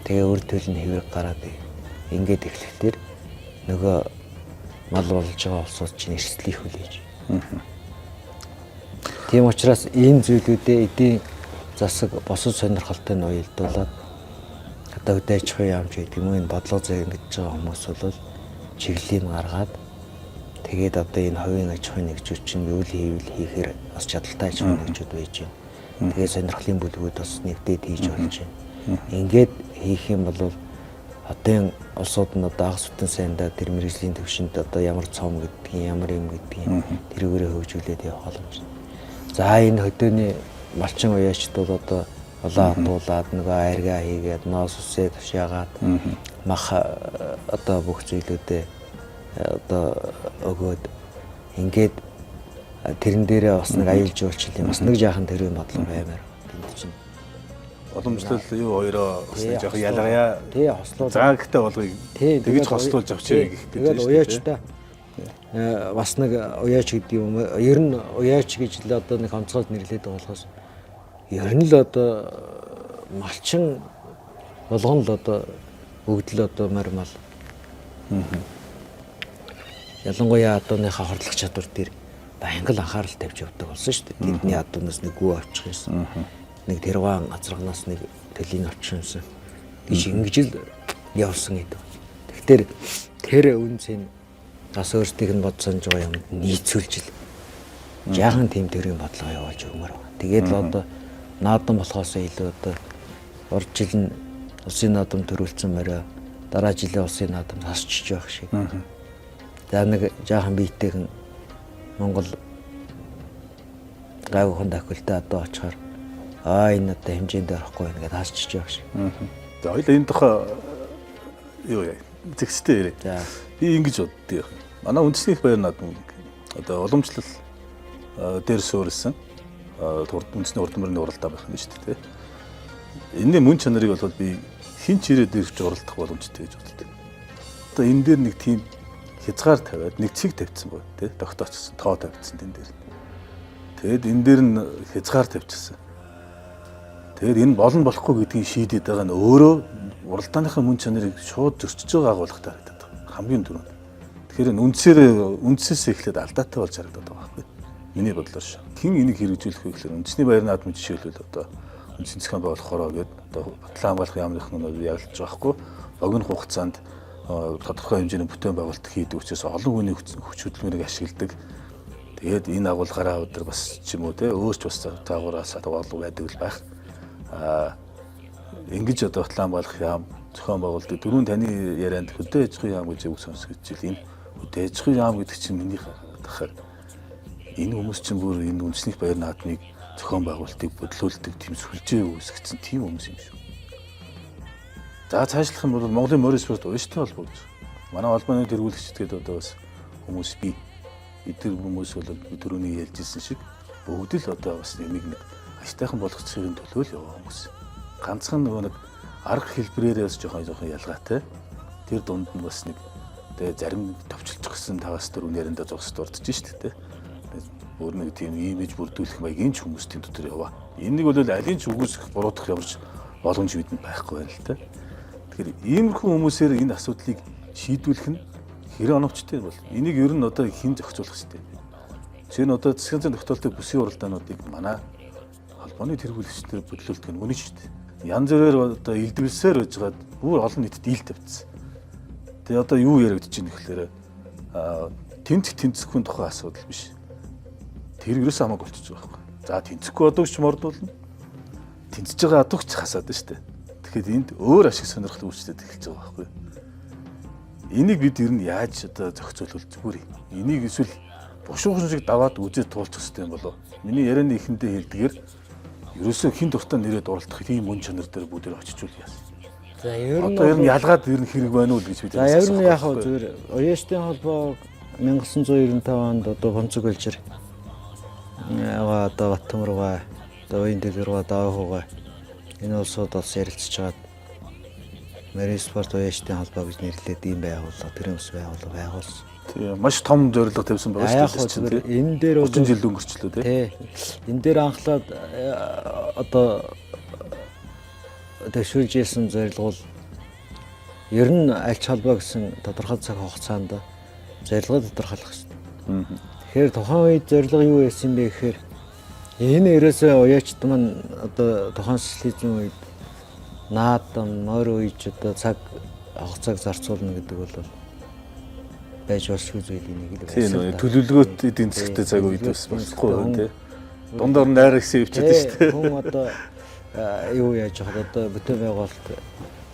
Тэгээ өр төлн хэврэг гараад ингээд эхлэхдээ нөгөө мал болж байгаа улсууд чинь эрсдлийг хүлээж. Тийм учраас ийм зүйлүүдээ эдийн засаг босод сонирхолтой нь уялдуулаад одоо үдэ аж ахуйн яамч гэдэг юм энэ бодлого зээн гэж байгаа хүмүүс бол чиглэлийг гаргаад тэгээд одоо энэ хувийн аж ахуйн нэгжүүд чинь үйл хийвэл хийхээр бас чадaltaй аж ахуйн нэгжүүд байж байна. Тэгээд сонирхлын бүлгүүд бас нэгдээд хийж болж байна. Ингээд хийх юм бол одын улсууд нь одоо агас бүтэн сайндаа тэр мэргэжлийн төвшөнд одоо ямар цом гэдгийг ямар юм гэдгийг тэрүүгээрээ хөгжүүлээд явах боломжтой. За энэ хөдөөний малчин уяачдууд одоо улаан хатуулаад нөгөө айргаа хийгээд ноос үсээ тушаагаад мах одоо бүх зүйлүүдээ одоо өгөөд ингээд тэрэн дээрээ бас нэг аюулж уулчлал юм бас нэг жаахан тэрийн бодлого баймаар тэнд чинь уламжлал юу хоёроо жоох ялгая. Тий хослоо. Заагтай болгоё. Тэгэж хослуулж авчирыг гэх гэж. Тэгээд уяачтай бас нэг уяач гэдэг юм. Ер нь уяач гэж л одоо нэг онцгойд нэрлэдэг болохоос ер нь л одоо малчин болгон л одоо бүгд л одоо мармал. Ялангуяа одооныхаа хордлох чадвар дээр баян л анхаарал тавьж явдаг болсон шүү дээ. Тэдний адуунаас нэг гүү авчих юмсан. Нэг тэрван азрагнаас нэг төлийн авчих юмсан. Гэж ингэж л явсан гэдэг. Тэгэхээр тэр үнцэн бас өөртөө нь бодсон байгаа юмд нийцүүлж л жаахан тийм төрлийн бодлого явуулж өгмөр байна. Тэгээд л одоо наадам болохоос илүү одоо урд жил нь улсын наадам төрүүлсэн морой дараа жилийн улсын наадам хасчиж явах шиг. За нэг жаахан биетэйхэн Монгол гайвхан тохиолтой одоо очихоор энэ одоо хэмжээнд орохгүй ингээд хасчиж явах шиг. За хоёул энэ тухай юу яа зэгстэй ярэ. За би ингэж боддгийг. Манай үндэсний баяр наадам одоо уламжлал дээр суурилсан үндэсний урд мөрний уралдаа байх нь шүү дээ. Энэний мөн чанарыг бол би хин ч ирээд ирж уралдах боломжтой гэж боддог. Одоо энэ дээр нэг тийм хязгаар тавиад нэг цэг тавьчихсан бай тээ тогтоочихсон тоо тавьчихсан энэ дээр. Тэгэд энэ дээр нь хязгаар тавьчихсан. Тэгэд энэ болно болохгүй гэдгийг шийдээд байгаа нь өөрөө уралдааныхаа мөн чанарыг шууд зөрчиж байгаа агуулгатай харагдаад байна. Хамгийн түрүүнд. Тэгэхээр үндсээс эхлээд алдаатай болж харагдаад байгаа байхгүй. Миний бодлоор шүү. Хин энийг хэрэгжүүлэх вэ гэхээр үндэсний баяр наадмын жишээлбэл одоо үндэсний зохион байгуулах хороо гэдэг одоо батлан хамгаалах яамных нь явуулж байгаа байхгүй. Богино хугацаанд тодорхой хэмжээний бүтээн байгуулалт хийдэг учраас олон хүний хүч хөдөлмөрийг ашигладаг. Тэгээд энэ агуулгаараа өдөр бас ч юм уу те өөрч бас таагуураас болов байдаг л байх. Ингэж одоо батлан хамгаалах яам зохион байгуулдаг. Дөрөв таны ярианд хөдөө аж ахуйн яам гэж үг сонсгож ил энэ хөдөө аж ахуйн яам гэдэг чинь миний дахиад энэ хүмүүс чинь бүр энэ үндэсний баяр наадмыг зохион байгуулалтыг бодлуулдаг тийм сүлжээ үүсгэсэн тийм хүмүүс юм шүү. За цаашлах юм бол Монголын морин спорт ууштай холбоо гэж. Манай холбооны тэргүүлэгчдгээд одоо бас хүмүүс би эдгээр хүмүүс бол түрүүний ярьжсэн шиг бүгд л одоо бас нэг аштайхан болгоцохын төлөө л яваа хүмүүс. Ганцхан нөгөө нэг арга хэлбрээрээс жоохон ялгаатай. Тэр дунд нь бас нэг тэгээ зарим товчлж гисэн 5-4 нэрэндээ зогсож дурдж штэ тэ. Өөр нэг тийм имиж бүрдүүлэх маягийн ч хүмүүсийн дотор яваа. Энийг бол алийг ч үгүйсэх буруудах ямарч боломж бидэнд байхгүй байна л тэ. Тэгэхээр иймэрхүү хүмүүсээр энэ асуудлыг шийдвүүлэх нь хэрэг оновчтой бол энийг ер нь одоо хэн зохицуулах хэрэгтэй. Жишээ нь одоо засгийн газрын тогтоолтын бүсгийн уралдаануудыг манай холбооны тэргүүлэгчдээр бодлуулдаг нь үнэн шүү дээ. Янз бүрээр одоо илдвэлсээр байжгаад бүр олон нийтэд ил тавьчихсан. Тэгээ одоо юу яригдж байна гэхээр тэнцэхгүй тухай асуудал биш. Тэр ерөөсөө хамаагүй болчихж байгаа байхгүй. За тэнцэхгүй одогч мордуулна. Тэнцэж байгаа одогч хасаад байна шүү дээ. Тэгэхээр энд өөр ашиг сонирхол үүсчихэд эхэлж байгаа байхгүй. Энийг бид ер нь яаж одоо зохицуулах зүгээр юм. Энийг эсвэл бушуухан шиг даваад үзээ туулчих хэрэгтэй юм болов. Миний ярианы эхэндээ хэлдгээр ерөөсөө хин дуртай нэрээ дурлах тийм мөн чанар дээр бүгдээр очичул яасан. За ер нь одоо ер нь ялгаад ер нь хэрэг байна уу гэж бид. За ер нь яг хөө зүгээр Ояачтын холбоо 1995 онд одоо Бонцог өлжир одоо Баттам руугаа одоо Уян дэлгэр руу даахуугаа энэ улсууд бас ярилцж байгаад Марийн спорт Ояачтын холбоо гэж нэрлээд ийм байгууллага тэрэн ус байгуулсан. Тийм маш том зорилго тавьсан байгаа шүү дээ. Энэ дээр 30 жил өнгөрчлөө тий. Энэ дээр анхлаад одоо төшөөлж ирсэн зорилго бол ер нь аль ч холбоо гэсэн тодорхой цаг хугацаанд зорилгоо тодорхойлох хэрэгтэй. Тэгэхээр тухайн үед зорилго юу байсан бэ гэхээр энэ ерөөсөө Ояачт маань одоо тухайн социализм үед наадам нойр үеж одоо цаг хугацааг зарцуулна гэдэг бол байж болшгүй зүйлийн нэг л байсан. Тийм төлөвлөгөөт эдийн засгтай цаг үед бас болохгүй байна тий. Дундаар найраа гэсэн өвчтэй шүү дээ. Хүн одоо юу яаж яхад одоо бүтээн байгуулалт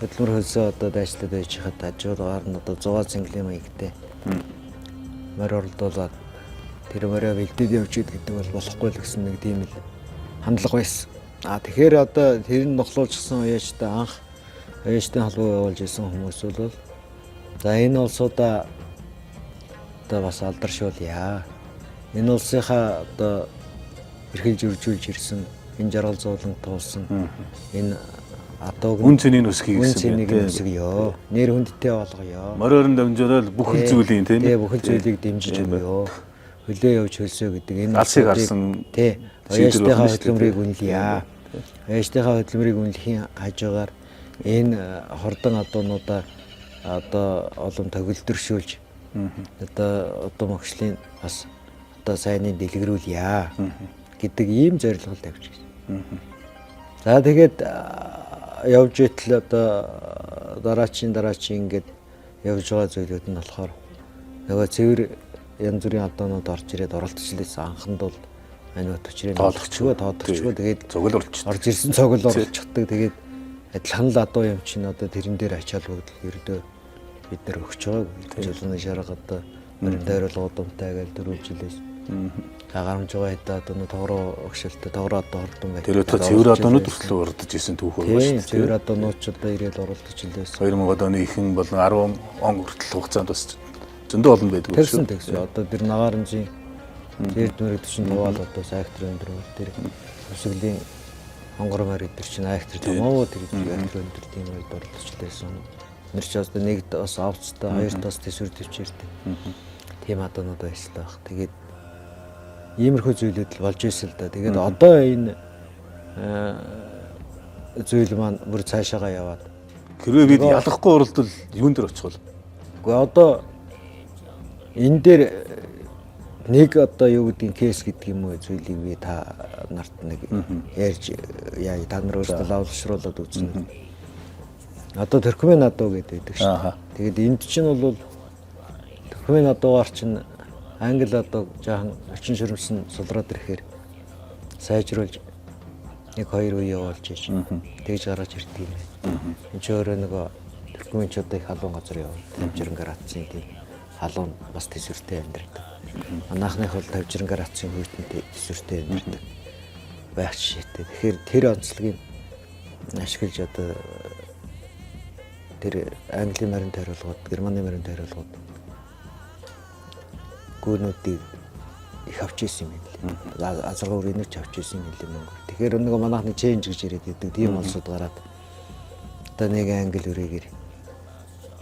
хөдөлмөр хөлсөө одоо дайчлаад байж хад хажуугаар нь одоо 100 цэнгэлийн маягтай морь оролдуулаад тэр морийг бэлдээд явж идэг гэдэг бол болохгүй л гэсэн нэг тийм л хандлага байсан. Тэгэхээр одоо тэр нь нохлуулчихсан Ояачтай анх Ояачтын холбоо явуулж исэн хүмүүс бол за энэ улсуудаа одоо бас алдаршуулъя. Энэ улсынхаа одоо эрхэлж үржүүлж ирсэн энэ жаргал зовлон туулсан энэ атог үн цэнийг өсгөе гэсэн юм өсгөё. Нэр хүндтэй болгоё. Моройрон дамжуулаад бүхэл зүйлийн тийм бүхэл зүйлийг дэмжиж өгье. Хөлөө явж хөлсөө гэдэг энэ алсыг харсан тий. Ояачтынхаа хөдөлмөрийг үнэлье. Ояачтынхаа хөдөлмөрийг үнэлэхийн хажуугаар энэ хордон адуунуудаа одоо олон төгөлдршүүлж одоо мөхшлийн бас одоо сайныг дэлгэрүүлье гэдэг ийм зорилго тавьж байна. За тэгээд явж итэл одоо дараачийн ингээд явж байгаа зүйлүүд нь болохоор нөгөө цэвэр янз бүрийн алдаанууд орж ирээд оролцчихлээсэн анханд бол энэ төчрийн тоодогчгүй тэгээд цуглуулж орж ирсэн цуглуулчихдаг тэгээд адилхан л адуу юм чинь одоо тэрэн дээр ачаал бүгд ердөө бид нар өгч байгаагүй жолооны шарга одоо мөрөнд дайруулгууд умтай гэж 4 жилээс тагарамж байгаа хэдэ одоо тоогроо өгшөлтөд тоогроо одоо ордон байх. Тэр өтө цэвэр одоонууд хүртэл урдж исэн түүх байна шүү дээ. Цэвэр одоонууд ч одоо ирээд оролдож илээс 2000 оны ихэнх болон 10 он хүртэл хугацаанд бас зөндөө олон байдаг шүү. Тэгсэн. Одоо тэр Нагааранжийн Эрдмэр гэдэг чинь туваал одоо сектор өндөр тэр өсгөлийн хонгор мөр гэдэг чинь актер томоо тэр актер өндөр тийм үед оролдож илээсэн. Нэр ч одоо нэгд бас авцтай хоёрт бас төсвөр төвчээртэй. Тийм одоонууд байсан байх. Тэгээд иймэрхүү зүйлүүд л болж ирсэн л да. Тэгээд одоо энэ зүйл маань бүр цаашаагаа яваад. Хэрвээ бид ялахгүй оролдвол юун дээр очих вэ? Гэхдээ одоо энэ дээр нэг одоо юу гэдгийг кейс гэдэг юм уу зүйлийг би та нарт нэг ярьж яа та нар өөрсдөө лавлшруулад үзнэ. Одоо Туркмен адуу гэдэг байдаг шүү. Тэгээд энд чинь бол Туркмен адуугаар чинь англи адуу жаахан орчин ширмсэн сулраад ирэхээр сайжруулж нэг хоёр үе явуулж ийж тэгж гаргаж ирдэг юм байна. Энд ч өөрөө нөгөө Туркменчуудын их халуун газар явуулдаг. Тавжиран градусын тийм халуун бас төсвөртэй амьдардаг. Манайхных бол тавжиран градусын хүйтэнтэй төсвөртэй амьдардаг байх жишээтэй. Тэгэхээр тэр онцлогийг ашиглаж одоо тэр Английн морин тойролгоод, Германы морин тойролгоод гүрнүүдийг их авч ирсэн юм байна. Азаргуур инэрч авч ирсэн юм лээ Монгол. Тэгэхээр нөгөө манайхны ченж гэж яриад байдаг. Тийм улсууд гараад одоо нэг англи үрээгээр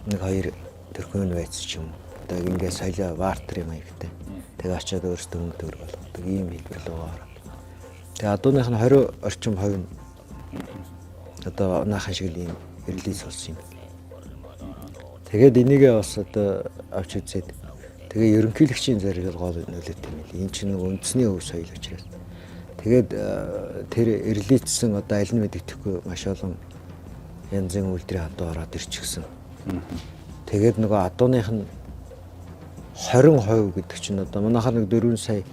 нэг хоёр Туркмен байц ч юм. Одоо ингээд соёлоо вартер юм аягтай. Тэгээ очиад өөрсдөө өнгө төр болгодог ийм хэлбэр рүү ороод. Тэгээ адууных нь 20 орчим хувь нь одоо наахан шиг л ийм релиз болсон юм. Тэгээд энийгээ бас одоо авч үзээд тэгээ ерөнхийлөгчийн зорилго гол нөлөөтэй юм л. Энэ чинь үндэсний өв соёл учраас. Тэгээд тэр релизсэн одоо аль нь мэддэхгүй маш олон янзын үйлдвэрийн адуу ороод ирчихсэн. Тэгээд нөгөө адууных нь 20% гэдэг чинь одоо манайхаар нэг 4 сая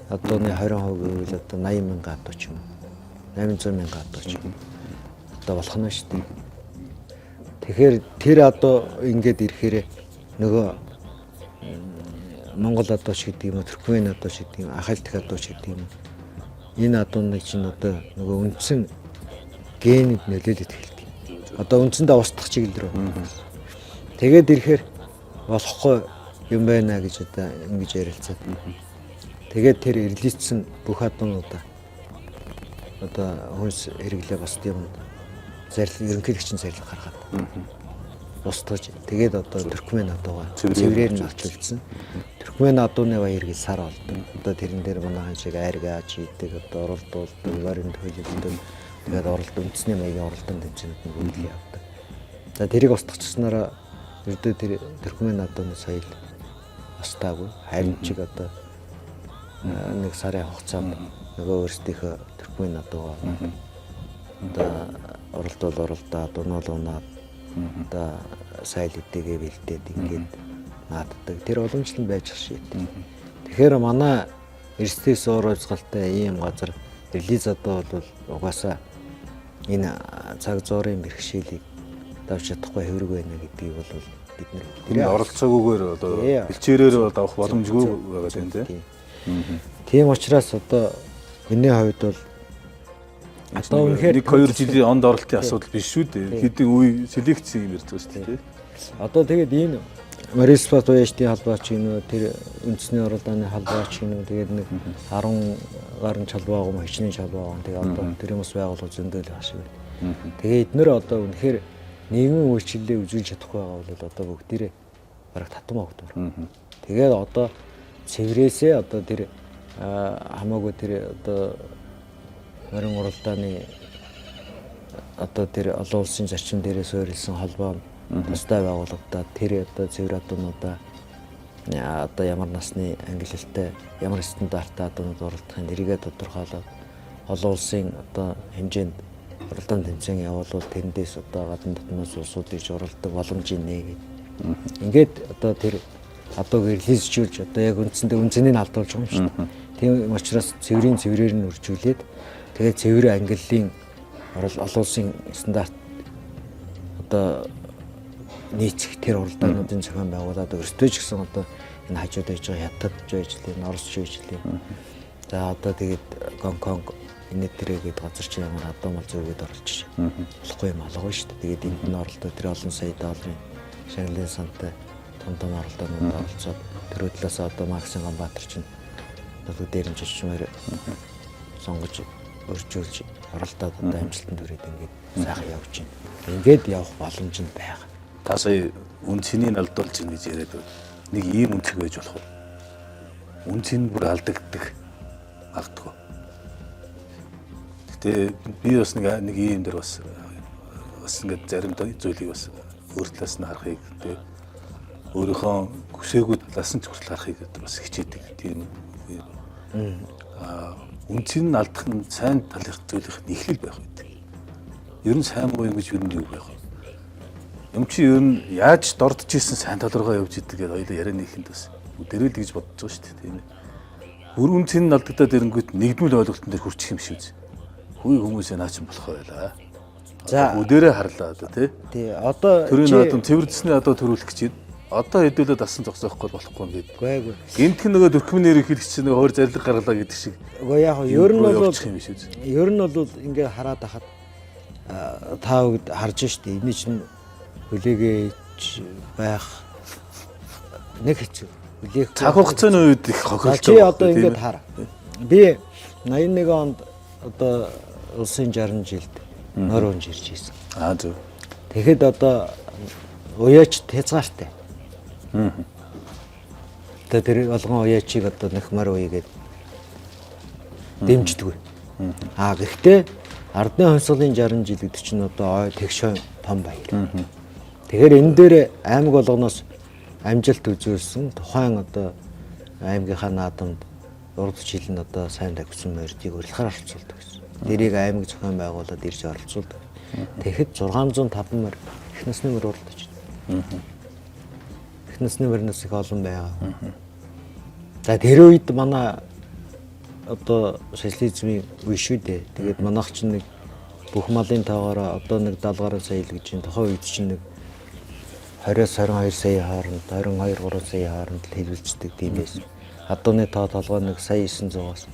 адууны 20% гэвэл одоо 80 мянган адуу ч юм уу 800 мянган адуу ч юм одоо болох нь шүү дээ. Тэгэхээр тэр адуу ингээд ирэхээр нөгөө Монгол адуу ч гэдэг юм уу Туркмен адуу ч гэдэг юм Ахальтх адуу ч гэдэг юм энэ адууныг чинь одоо нөгөө үндсэн генэд нөлөөлөд эхэлдэг. Одоо үндсэндээ устдах чиглэл рүү. Тэгээд ирэхээр болохгүй юм байна гэж одоо ингэж ярилцаад. Тэгээд тэр эрлийцсэн бүх адуунуудаа одоо хүнс хэрэглээ бас юмд ерөнхийлөгчийн зарлиг гаргаад устгаж тэгээд одоо Туркмен адуугаа цэврээр нь орчуулсан. Туркмен адууны баяр гэж сар болдог. Одоо тэрэн дээр манайхан шиг айргаач хийдэг одоо оролдуулдаг, варын төлөвлөлтөд тэгээд үндэсний маягийн оролдон тэмцээнүүд нь үйлдэл явдаг. За тэрийг устгачснараа ердөө тэр Туркмен адууны соёл остаагүй. Харин чиг одоо нэг сарын хугацаанд нөгөө өөрсдийнхөө Туркмен адуугаа одоо оролдоод унаалуунаад одоо соёл эдээгээ бэлдээд ингээд нааддаг. Тэр уламжлал байж шít. Тэгэхээр манай эрсдээс уур уйзгалтай ийм газар релиз одоо бол угаасаа энэ цаг зуурын бэрхшээлийг давж чадахгүй хэврэг байна гэдгийг бол бид нэр тэр оролцоогүйгээр одоо бэлчээрээр авах боломжгүй байгаа тийм. Тийм учраас одоо миний хувьд бол одоо үнэхээр 1-2 жилийн онд оролтын асуудал биш шүү дээ. Хэдийн үе селекц юм ярьж байгаа шүү дээ. Одоо тэгээд энэ Марисфат уяжтын халбаач гинөө тэр үндэсний оролдооны халбаач гинөө тэгээд нэг 10 гаруй чалбаа гом хичнээн чалбаа гом тэгээд одоо тэр юмс байгуулах зөндөл байх шиг байна. Тэгээд эднэр одоо үнэхээр нийгмийн үйлчлэлээ үзүүлж чадахгүй байгаа бол одоо бүгдээрээ бараг татан огдор. Тэгээд одоо цэврээсээ одоо тэр хамаагүй тэр одоо морин уралдааны одоо тэр олон улсын зарчим дээрээ суурилсан холбоо тусдаа байгуулагдаад тэр одоо цэвэр адуунуудаа одоо ямар насны ангиллалтай ямар стандарттай адуунууд оролдохын нэрийгээ тодорхойлоод олон улсын одоо хэмжээнд уралдаан тэмцээн явуулвал тэрэндээс одоо гадна дотноос улсууд иж оролдог боломжийг нээгээд ингээд одоо тэр адууг релизжүүлж одоо яг үндсэндээ үнцнийг алдуулж байгаа юм шүү дээ. Тийм учраас цэврээр нь үржүүлээд тэгээд цэвэр ангиллалын олон улсын стандарт одоо нийцэх тэр уралдаануудын зохион байгуулаад өөрсдөө ч гэсэн одоо энэ хажууд байж байгаа Хятад байж лээ, Орос байж лээ. За одоо тэгээд Гонконг энэ төрөйгээд газар чинь ямар адуу мал зүгээд оролцож болохгүй юм алга шүү дээ. Тэгээд энд нь оролдоо тэр олон сая долларын шагналын сантай том оролдоонууд оролцоод тэр хөдлөөс одоо Максын Ганбаатар чинь одоо дээрэмжчмээр сонгож өржүүлж оролдоод одоо амжилтанд хүрээд ингээд сайхан явж байна. Ингээд явах боломж нь байгаа. Та сая үнцнийг алдуулж ин гэж яриад нэг ийм үнцэг байж болох уу? Үнцийг бүр алдагддаг. Алдгүй. Гэтэ би бас нэг ийм дэр бас ингээд зарим зүйлийг бас өөр талаас нь харахыг тэгээ өөрийнхөө хүсээгүй талаас нь ч хүртэл харахыг бас хичээдэг. Тийм үнцийг алдах нь сайн талын зүйлийнх нь эхлэл байх үү? Ер нь сайн муу юм гэж юу байх вэ? Юм чи ер нь яаж дордж ийсэн сайн тал руугаа явж идэг гэдэг хоёул ярианы ихэнд бас дэрэл гэж бодож байгаа шүү дээ, тийм ээ. Бүр үнцийг нь алдагдаад ирэнгүүт нэгдмэл ойлголтон дээр хүрчих юм шиг. Хүй хүмүүсээ наач болох байлаа. За өдөрөө харлаа одоо тий. Одоо төрийн адуу цэвэрдсэний адуу төрүүлэх гэж байна. Одоо хэдүүлээд асан зогсоохгүй болохгүй юм гээд. Үгүй ээ. Гэнтх нөгөө Туркменээр хэлэгч нэг хоор зарлиг гаргалаа гэдэг шиг. Үгүй яг ер нь бол ингээ хараад ахад та бүгд харж штэ. Эний чинь хүлээгээч байх нэг хэцүү. Хүлээх цаг хугацааны үед их хохирлж байгаа. Чи одоо ингээд хар. Би 81 онд одоо улсын 60 жилд нор унж ирж ийсэн. Зөв. Тэгэхэд одоо уяач хязгаартай. Тэгээд тэр болгон уяачийг одоо нөхмөр уйгээд дэмждэг. Гэхдээ ардны хувьсгалын 60 жил гэдэг чинь одоо тэгш том баяр. Тэгэхээр энэ дээр аймаг болгоноос амжилт үзүүлсэн тухайн одоо аймгийнхаа наадамд урд жил нь одоо сайн тавьсан мордыг урилахаар оролцуулдаг гэсэн. Дэрийг аймаг зохион байгуулад ирж оролцуулдаг. Тэгэхэд 605 морь их насны морь уралдаж байна. Их насны морьнос их олон байгаа. За тэр үед манай одоо социализмын үе шүү дээ. Тэгээд манайх чинь нэг бүх малын тоогоороо одоо нэг 70 гаруй сая л гэж энэ тухайн үед чинь нэг 20-22 сая хооронд 22-3 сая хооронд л хэлүүлцдэг тийм байсан. Адууны тоо толгой нэг сая 900-аас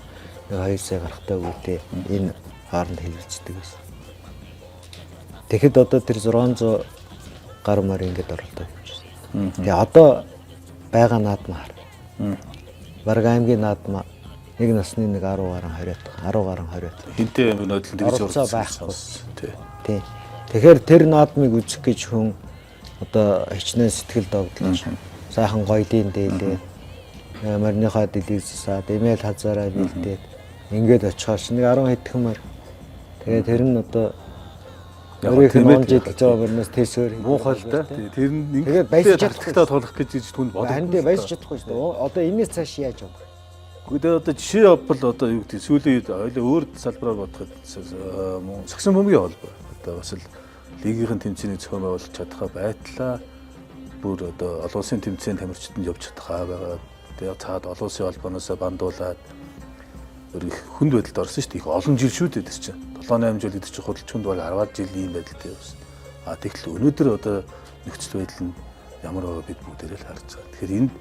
нэг 2 сая гарахтай үедээ энэ хооронд хэлүүлцдэг байсан. Тэгэхэд одоо тэр 600 гаруй морь ингээд оролдоод байна. Тэгээ одоо байгаа наадмаар. Бараг аймгийн наадмаа нэг насны нэг 10 гаруй 20-д. Хинтээ нөдлөнд гэж оролцоо байхгүй. Тий. Тэгэхээр тэр наадмыг үзэх гэж хүн одоо хичнээн сэтгэл догдлож сайхан гоёлын дээлээ морьныхоо дэлийг засаад эмээл хазаараа бэлдээд ингээд очихоор чинь нэг 10 хэдхэн морь. Тэгээ тэр нь одоо өөрийнх нь онжид гэж байгаа мөрнөөс тэсээр муухай л да. Тэр нь тэгээд баясч чадхтаа тулах гэж түнд бодох. Харин дээ баясч чадахгүй шүү дээ. Одоо энэс цааш яаж явах? Гэхдээ одоо жишээ явбал одоо юу гэдэг сүүлийн үед ойлоо өөр салбараар бодоход сагсан бөмбөгийн холбоо одоо бас л лигийнхэн тэмцээний зохион байгуулалт чадхаа байтлаа бүр одоо олон улсын тэмцээнд тамирчданд явж чадхаа байгаа. Тэгээ цаад олон улсын холбооноос бандуулаад өөр их хүнд байдалд орсон шүү дээ. Их олон жил шүү дээ тэр чинь. 7-8 жил гэдэг чинь худалчинд бол 10 жил ийм байдалтай явсан. Тэгтэл өнөөдөр одоо нөхцөл байдал нь ямар байгаа бид бүгдээрээ л харж байгаа. Тэгэхээр энд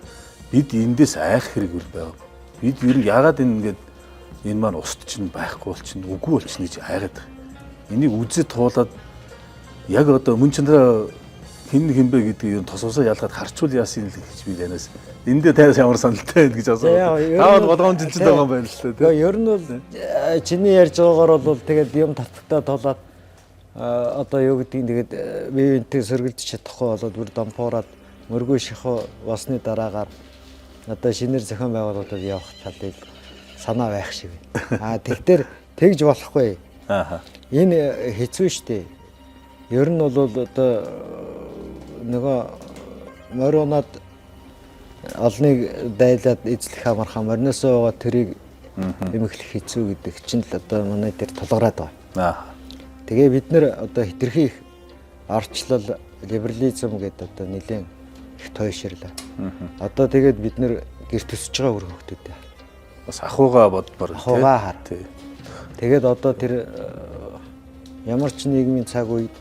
бид эндээс айх хэрэг үл байгаа. Бид ер нь яагаад ингэж энэ маань устд чинь байхгүй болчихно, үгүй болчихно гэж айгаад байгаа. Энийг үзэж туулаад яг одоо мөн чанараа хинбэ гэдгийг юм тосоосоо ялгаад харчвал яасан л гэж би танаас эндээ тайс ямар саналтай байна гэж асуусан. Таад болгоомжилж байгаа юм байна л та. Тэгээ ер нь бол чиний ярьж байгаагаар бол тэгээд юм татгатаа тулаад одоо юу гэдгийг тэгээд бивэнтэй сөргөлдөж чадахгүй болоод бүр дампуураад мөргөө шихо болсны дараагаар одоо шинээр зохион байгуулалтад явах талыг санаа байх шиг байна. Тэгэхээр тэгж болохгүй. Энэ хэцүү шттэ. Ер нь бол одоо нөгөө морь унаад олныг дайлаад эзлэх амархан морьносоо байгаа тэрийг эмэглэх хэцүү гэдэг чинь л одоо манай дээр тулгараад байгаа. Тэгээ бид нэр одоо хитрхи их арчлал либерализм гэдэг одоо нэлээд их тойширлаа. Одоо тэгээд бид нэр гэр төсөж байгаа үр хөвгтүүдээ бас ахуйгаа бодмор ахуйгаа хар. Тэгээд одоо тэр ямар ч нийгмийн цаг үед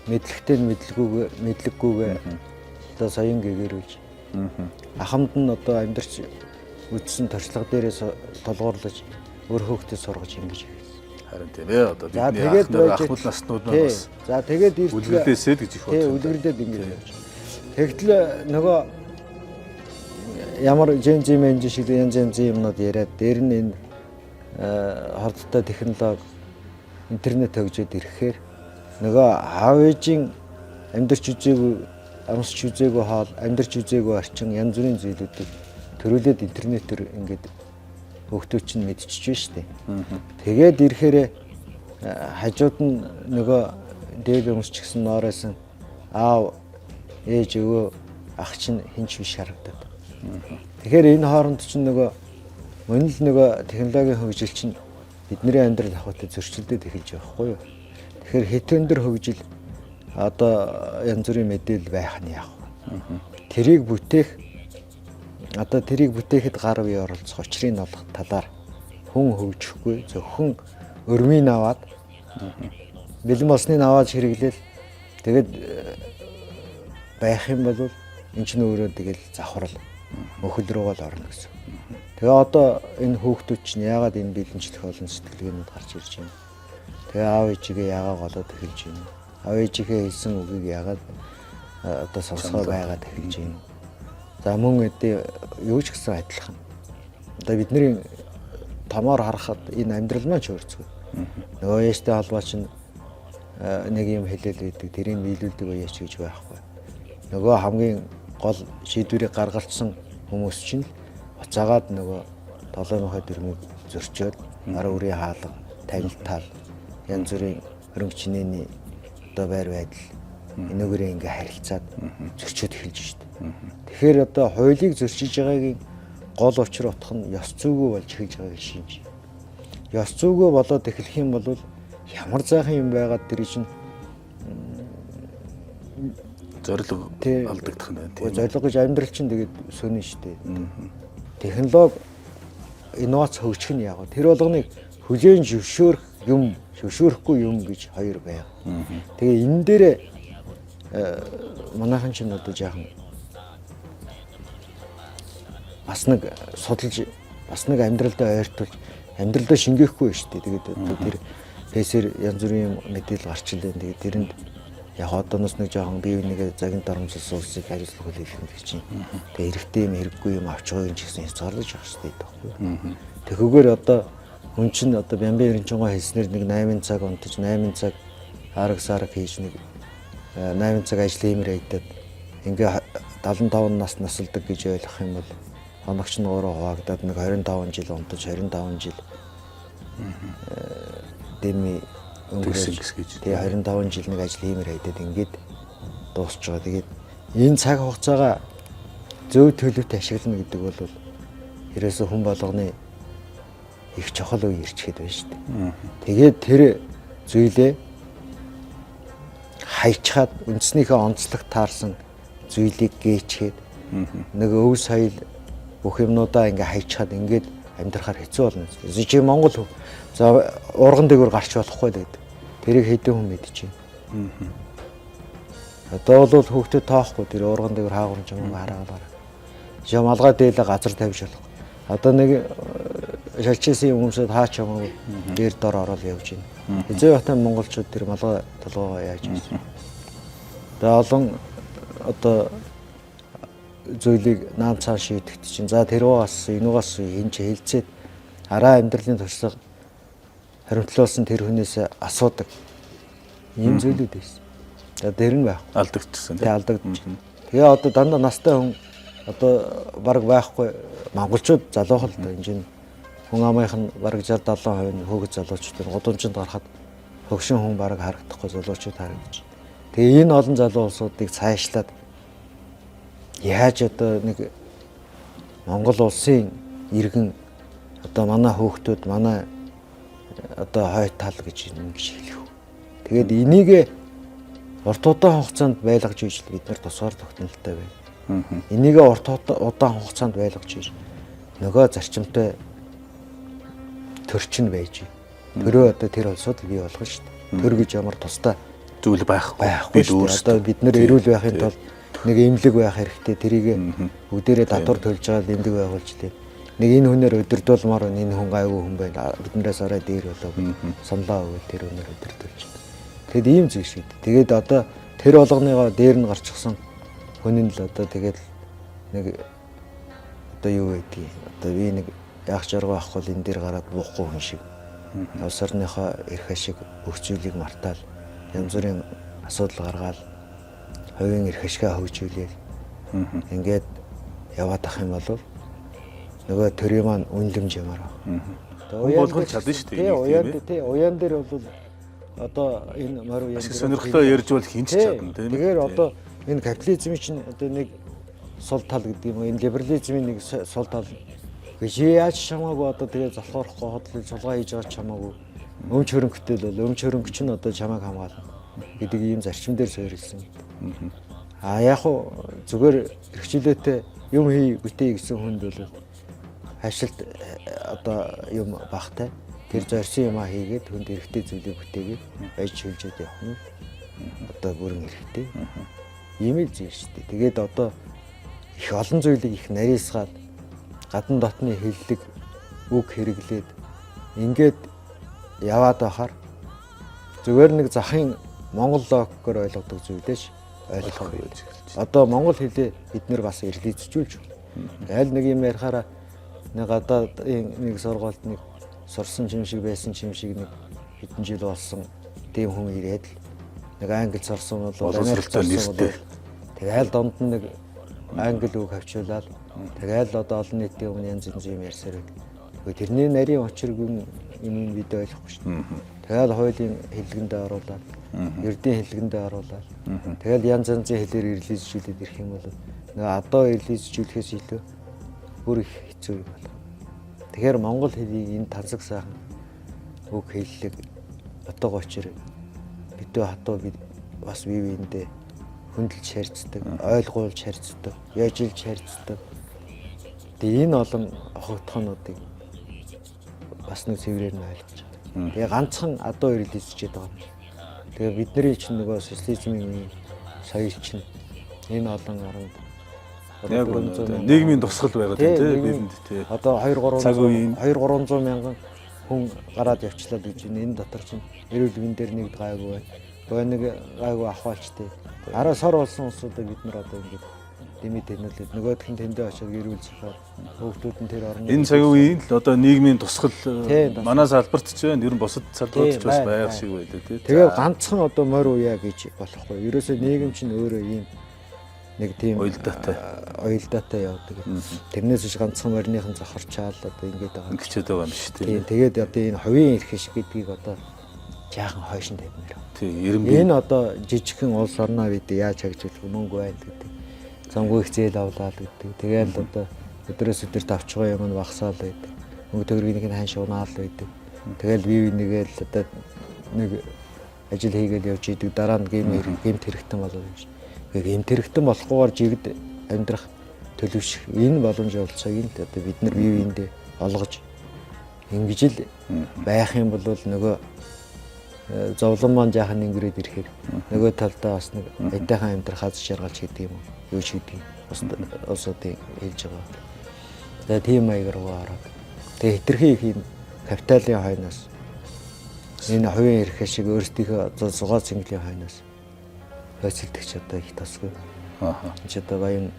мэдлэгтэй мэдлэггүйгээ одоо соён гэгэрүүлж ахамд нь одоо амьдарч үдсэн төршлөг дээрээс толгуурлаж өөр хөвгтөд сургаж ингэж хийсэн. Харин тийм ээ одоо бидний ахмад наснууд маань бас за тэгээд үлгэрлээсээ гэж их бодлоо. Үлгэрлээд ингэж явж. Тэгтэл нөгөө ямар жинжимэн шиг янз янзын юмнууд яриад дээр нь энэ хордтой технологи интернет хөгжөөд ирэхээр нөгөө аав ээжийн амьдарч үзээгүй амсч үзээгүй хоол амьдарч үзээгүй орчин янз бүрийн зүйлүүдийг төрүүлээд интернетээр ингээд хөгтөөч нь мэдчихэж штэ. Тэгээд ирэхээр хажууд нь нөгөө дээг өмсч гисэн нооройсон аав ээж өвөө ах чинь хинч биш харагдаад. Тэгэхээр энэ хооронд чинь нөгөө мөн л нөгөө технологийн хөгжил чинь бидний амьдрал ахуйтай зөрчилдөд эхэлж байгаа хгүй юу. Тэгэхээр хэтэн дээр хөгжил одоо янз бүрийн мэдээлэл байх нь яах вэ? Тэрийг бүтээхэд гар бие оролцох учрыг олох талаар хүн хөгжихгүй зөвхөн өрмийн аваад бэлэн болсныг аваад хэрэглээл тэгээд байх юм бол эн чинь өөрөө тэгэл завхрал мөхөл рүү л орно гэсэн. Тэгээ одоо энэ хүүхдүүд чинь яагаад энэ бэлэнчлэх олон сэтгэлгээнүүд гарч ирж байна? Тэгээ аав ээжигээ яагаад голоод эхэлж байна? Аав ээжигээ хэлсэн үгийг яагаад одоо сонсгоо байгаад эхэлж байна? За мөн юу ч гэсэн адилхан. Одоо бидний томоор харахад энэ амьдрал маань ч өөрцгөө. Нөгөө яштай холбоо чинь нэг юм хэлэл өгдөг, тэрийг биелүүлдэг үеч гэж байхгүй. Нөгөө хамгийн гол шийдвэрийг гаргалсан хүмүүс чинь уцаагаад нөгөө толомихой дөрмийг зөрчөөд ар үрийн хаалга, танилтал, янз бүрийн хөрөнгө чинээний одоо байр байдал энэгээр ингээ харилцаад зөрчөөд эхэлж штэ. Тэгэхээр одоо хуулийг зөрчиж байгаагийн гол учир утга нь ёс зүйгүй болж эхэлж байгааг шинж. Ёс зүйгүй болоод эхлэх юм бол ямар зайхан юм байгаад тэр чинь зориг алдагдах нь байна. Тийм. Зориг гэж амьдрал чинь тэгээд сөнөн штэ. Технологи инновац хөгжих нь яг. Тэр болгоныг хүлээн зөвшөөрөхгүй юм гэж хоёр байв. Тэгээ энэ дээр манайхан ч одоо жаахан бас нэг судалж бас нэг амьдралдаа ойртуулж амьдралдаа шингээхгүй шүү дээ. Тэгээд тэр фэйсээр янз бүрийн юм мэдээлэл гарч илээ. Тэгээд тэрэнд яг одооноос нэг жоохон бие бинийгээ загин дарамжлсан улсыг хариуцлага хэлэх гэж чинь. Тэгээд эрэгтэй юм хэрэггүй юм авч байгаа юм ч гэсэн хязгаарлаж авах хэрэгтэй байхгүй. Тэгэхгүйгээр одоо хүн чинь одоо Бямбын Эренчингой хэлснээр нэг 8 цаг унтаж 8 цаг арга сарга хийж нэг 8 цаг ажил хиймээр айдаад ингээ 75 нас насалдаг гэж ойлгох юм бол хоногч нь 3 хуваагдаад нэг 25 жил унтаж 25 жил дэми өнгөрсөн гэж. Тэгээ 25 жил нэг ажил хиймээр хайдаад ингээд дуусч байгаа. Тэгээд энэ цаг хугацаагаа зөв төлөвт ашиглана гэдэг бол ерөөсөө хүн болгоны их чухал үе ирчихэд байна шүү дээ. Тэгээд тэр зүйлээ хайчаад үндснийхээ онцлог таарсан зүйлийг гээчгээд нэг өв соёл бүх юмнуудаа ингээ хайчаад ингээд амьдрахаар хэцүү болно. Чи Монгол за урган дээгүүр гарч болохгүй л гэдэг. Тэрийг хэдэн хүн мэдчихэв. Одоо бол хүүхдэд тоохгүй тэр урган дээгүүр хаагур юм хараагаар. Жам алгаа дээлээ газар тавьж болох. Одоо нэг шалчээсийн өмсөд хаач ямаагүй дээр дор ороод явж байна. Эзэн батан монголчууд тэр малгай толгоо яаж ийсэн. Тэгээ олон одоо зүйлийг наам цаа шийдэгт чинь за тэрүүгээс энүүгээс энэ ч хэлцээд араа амьдралын туршлага харимтлуулсан тэр хүнээс асуудаг ийм зүйлүүд байсан. За тэр нь байх. Алдагдчихсан тий. Алдагдчихсан. Тэгээ одоо дандаа настай хүн одоо баг байхгүй монголчууд залуух л да энэ хүн амынх нь баг 60-70% нь хөөгд залуучууд гудамжинд гарахад хөгшин хүн баг харагдахгүй залуучууд харагдаж. Тэгээ энэ олон залуу улсуудыг цаашлаад яаж одоо нэг Монгол улсын иргэн одоо манай хөөгтүүд манай одоо хойд тал гэж ингэж хэлэх. Тэгээд энийг урт удаан хугацаанд байлгаж ийж бид нар тусгаар тогтнолтой байна. Энийг урт удаан хугацаанд байлгаж ийж нөгөө зарчимтай төрчин байж. Төрөө одоо тэр улсууд бий болгоно шүү дээ. Төр гэж ямар тусдаа зүйл байхгүй. Бид одоо бид нэр эрүүл байхын тулд нэг эмнэлэг байх хэрэгтэй. Тэрийг бүгдээрээ татвар төлж байгаа эмнэлэг байгуулж тийм. Нэг энэ хүнээр өдөрдүүлмаар энэ хүн гайгүй хүн байна. Биднээс арай дээр болоо саналаа өгөөл тэр хүнээр өдөрдүүлж. Тэгэд ийм зүйл шүү дээ. Тэгээд одоо тэр болгоныгоо дээр нь гарчихсан хүн нь л одоо тэгээд нэг одоо юу байдгийг одоо би нэг яг жаргал авахгүй энэ дээр гараад буухгүй хүн шиг. Улс орныхоо эрх ашиг бүх зүйлийг мартаал янз бүрийн асуудал гаргаад хувийн эрх ашигаа хөгжүүлээл ингээд яваад ах юм бол нөгөө төрийн маань үнэлэмж ямар байна. Болгож чадна шүү дээ. Тий, уян дээр бол одоо энэ морь уян дээр сонирхлоо ярьж бол хинч чадна тийм. Тэгэхээр одоо энэ капитализмын чинь одоо нэг сул тал гэдэг юм. Энэ либерализмын нэг сул тал гэж яаж чамаагүй одоо тэгээ залхуурахгүй хотлол сулгаа хийж байгаа чамаагүй өмч хөрөнгөтэй л бол өмч хөрөнгө чинь одоо чамааг хамгаална гэдэг ийм зарчим дээр суурилсан. Яг уу зүгээр эрхчлөөтэй юм хий бүтээ гэсэн хүнд бол хашилт одоо юм багтай тэр зорьсон юмаа хийгээд хүнд эрхтэй зүйлийг бүтээгээд байж хилжээд явах нь одоо бүрэн эрхтэй. Ийм л зүйл шүү дээ. Тэгээд одоо их олон зүйлийг их нарийсгаад гадна дотны хиллэг үг хэрэглээд ингээд яваад байхаар зүгээр нэг захын монгол логикоор ойлгодог зүйлээш ойлгох байж. Одоо монгол хэлээ бид нэр бас эргэлзүүлж байна. Аль нэг юм ярихаараа нэг одоо нэг сургуульд нэг сурсан юм шиг байсан юм шиг нэг хэдэн жил болсон тийм хүн ирээд нэг англи сурсан бол Америкт сурсан бол тэгэл донд нь нэг англи үг авчуулаад тэгэл одоо олон нийтийн өмнө янз янз юм ярьсаар байг. Тэрний нарийн учиргүй юм бид ойлгохгүй шүү дээ. Тэгэл хуулийн хэллэгэндээ оруулаад, ердийн хэллэгэндээ оруулаад, тэгэл янз янзын хэлээр ирлизжүүлээд ирэх юм бол нөгөө одоо ирлизжүүлэхээс илүү бүр их хэцүү юм байна. Тэгэхээр монгол хэлийг энэ тансаг сайхан үг хэллэг утга учир бидөө хатуу бид бас бие биендээ хөндлөж харьцдаг, ойлгуулж харьцдаг, яжилж харьцдаг. Тэгээ энэ олон хогтхонуудыг бас нэг цэврээр нь ойлгож байгаа. Тэгээ ганцхан адуу ирлизчихэд байгаа юм. Тэгээ бидний чинь нөгөө социализмын соёл чинь энэ олон оронд нийгмийн тусгал байгаа тийм бидэнд тийм. Одоо 2-300 мянган хүн гараад явчлаа гэж энэ дотор чинь эрүүл мэндийн дээр нэг гайгүй байна. Гоо нэг гайгүй ахвалчтэй. Араа сор болсон улсуудыг бид нар одоо ингэж дэмий тэнүүлээд нөгөөх нь тэндээ очиод гэрүүл зохиол хүүхдүүд нь тэр орны Энэ цаг үеийн л одоо нийгмийн тусгал манай салбарт ч байна. Ер нь бусад салбарт ч бас байх шиг байлаа тий. Тэгээ ганцхан одоо морь уяа гэж болохгүй. Ерөөсөө нийгэм чинь өөрөө ийм нэг тийм уялдаатай явдаг. Тэрнээс биш ганцхан морьныхан зохорчаал одоо ингэж байгаа. Ингэчээд байгаа юм шүү тий. Тэгээд одоо энэ хувийн эрх ашиг гэдгийг одоо жаахан хойшин тавьмаар. Тий, ерөнхий Энэ одоо жижигхэн улс орноо бид яаж хагжуулах мөнгө байна гэдэг. Замгүй их зээл авлаад гэдэг. Тэгээд одоо өдрөөс өдөрт авч байгаа юм нь багасаал байдаг. Мөнгө төгрөгийг нь хань шунаал байдаг. Тэгэл бие бинийгээл одоо нэг ажил хийгээл явж идэг дараа нь гэмт хэрэгтэн болоод юм шиг. Гэмт хэрэгтэн болохгүйгээр жигд амьдрах төлөвшөх энэ боломж олцоог нь одоо бид нар бие биендээ олгож ингэж л байх юм бол нөгөө зовлон маань жаахан ингэрээд ирэхээр нөгөө талдаа бас нэг айдаахан амьдрах аз жаргалч гэдэг юм уу юу ч гэдэг улсуудыг хэлж байгаа. Тэгээ тийм маягаар ороод тэгээ хитрхи их юм капиталын хойноос энэ хувийн эрх ашиг өөрсдийнхөө зугаа цэнгэлийн хойноос хойцолдогч одоо их тосгүй. Энд ч одоо баян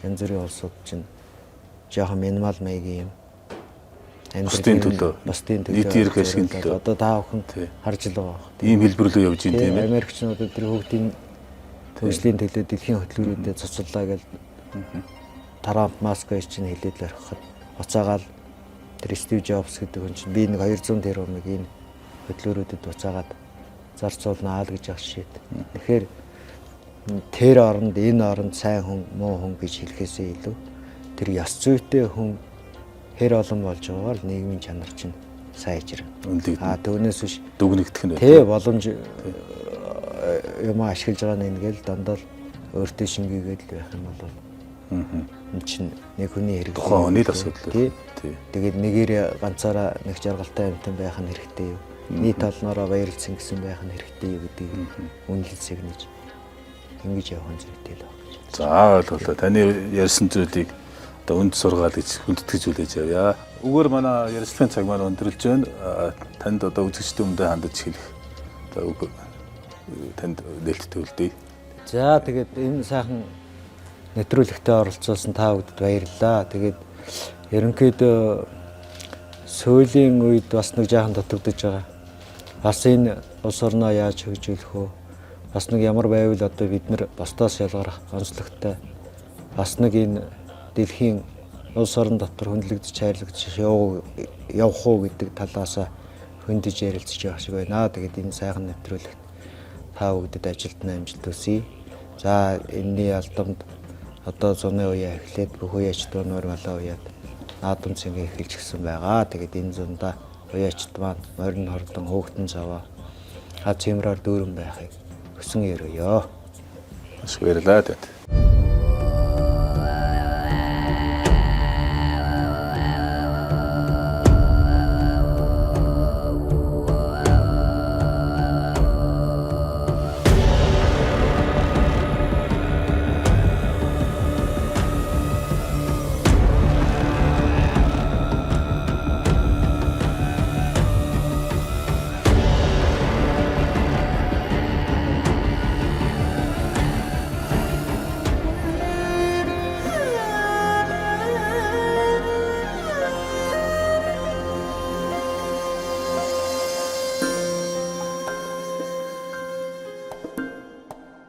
янз бүрийн улсууд чинь жоохон минимал маягийн юм бусдын төлөө нийтийн эрх ашигын төлөө одоо та бүхэн харж л байгаа. Ийм хэлбэрлүү явж байна тийм ээ. Америкчнууд тэр хүүхдийн хөгжлийн төлөө дэлхийн хөтөлбөрүүдэд цуцлаа гэж Трамп Москва чинь хэлээд л орхиход буцаагаал тэр Стив Джобс гэдэг хүн чинь би нэг 200 тэрбумыг энэ хөтөлбөрүүдэд буцаагаад зарцуулнаа л гэж ах шийд. Тэгэхээр тэр оронд энэ оронд сайн хүн муу хүн гэж хэлэхээсээ илүү тэр ёс зүйтэй хүн хэр олон болж байгаагаар нийгмийн чанар чинь сайн ижрэн. Түүнээс биш дүгнэгдэх нь тий боломж юм ашиглаж байгаа нь ингээл дандаа л өөртөө шингээгээд байх юм бол энэ чинь нэг хүний хэрэг. Тухайн хүний л асуудал тий. Тэгээд нэгээрээ ганцаараа нэг жаргалтай амьтан байх нь хэрэгтэй юу? Нийт олноороо баярлцсан гэсэн байх нь хэрэгтэй юу гэдгийг үнэлцэг нэж ингэж явах нь зүйтэй л байна. За ойлголоо. Таны ярьсан зүйлийг одоо үнд сургаал гэж хүндэтгэж үлээж явъя. Үгээр манай ярилцлагын цаг маань өндөрлж байна. Танд одоо үзэгчдийн өмнө хандаж хэлэх одоо үг танд нээлттэй үлдээе. За тэгээд энэ сайхан нэвтрүүлэгтээ оролцуулсан та бүхэнд баярлалаа. Тэгээд ерөнхийдөө сүүлийн үед бас нэг жаахан дутагдж байгаа. Бас энэ улс орноо яаж хөгжүүлэх вэ? Бас нэг ямар байвал одоо бид нар бусдаас ялгарах онцлогтой бас нэг энэ дэлхийн улс орон дотор хөндлөгдөж хайрлагдж явах уу гэдэг талаас хөндөж ярилцж явах шиг байна. Тэгээд энэ сайхан нэвтрүүлэгт та бүхэд ажилтны амжилт хүсье. За энэний алдамд одоо зуны үеэ эхлээд бүх үеачд нуур малаа уяад наадам цэнгээ эхэлж гисэн байгаа. Тэгээд энэ зундаа уяачд маань морин хордон хөөгтөн цаваа хаз хэмраар дүүрэн байхыг хүсэн ерөөё. Бас баярлалаа.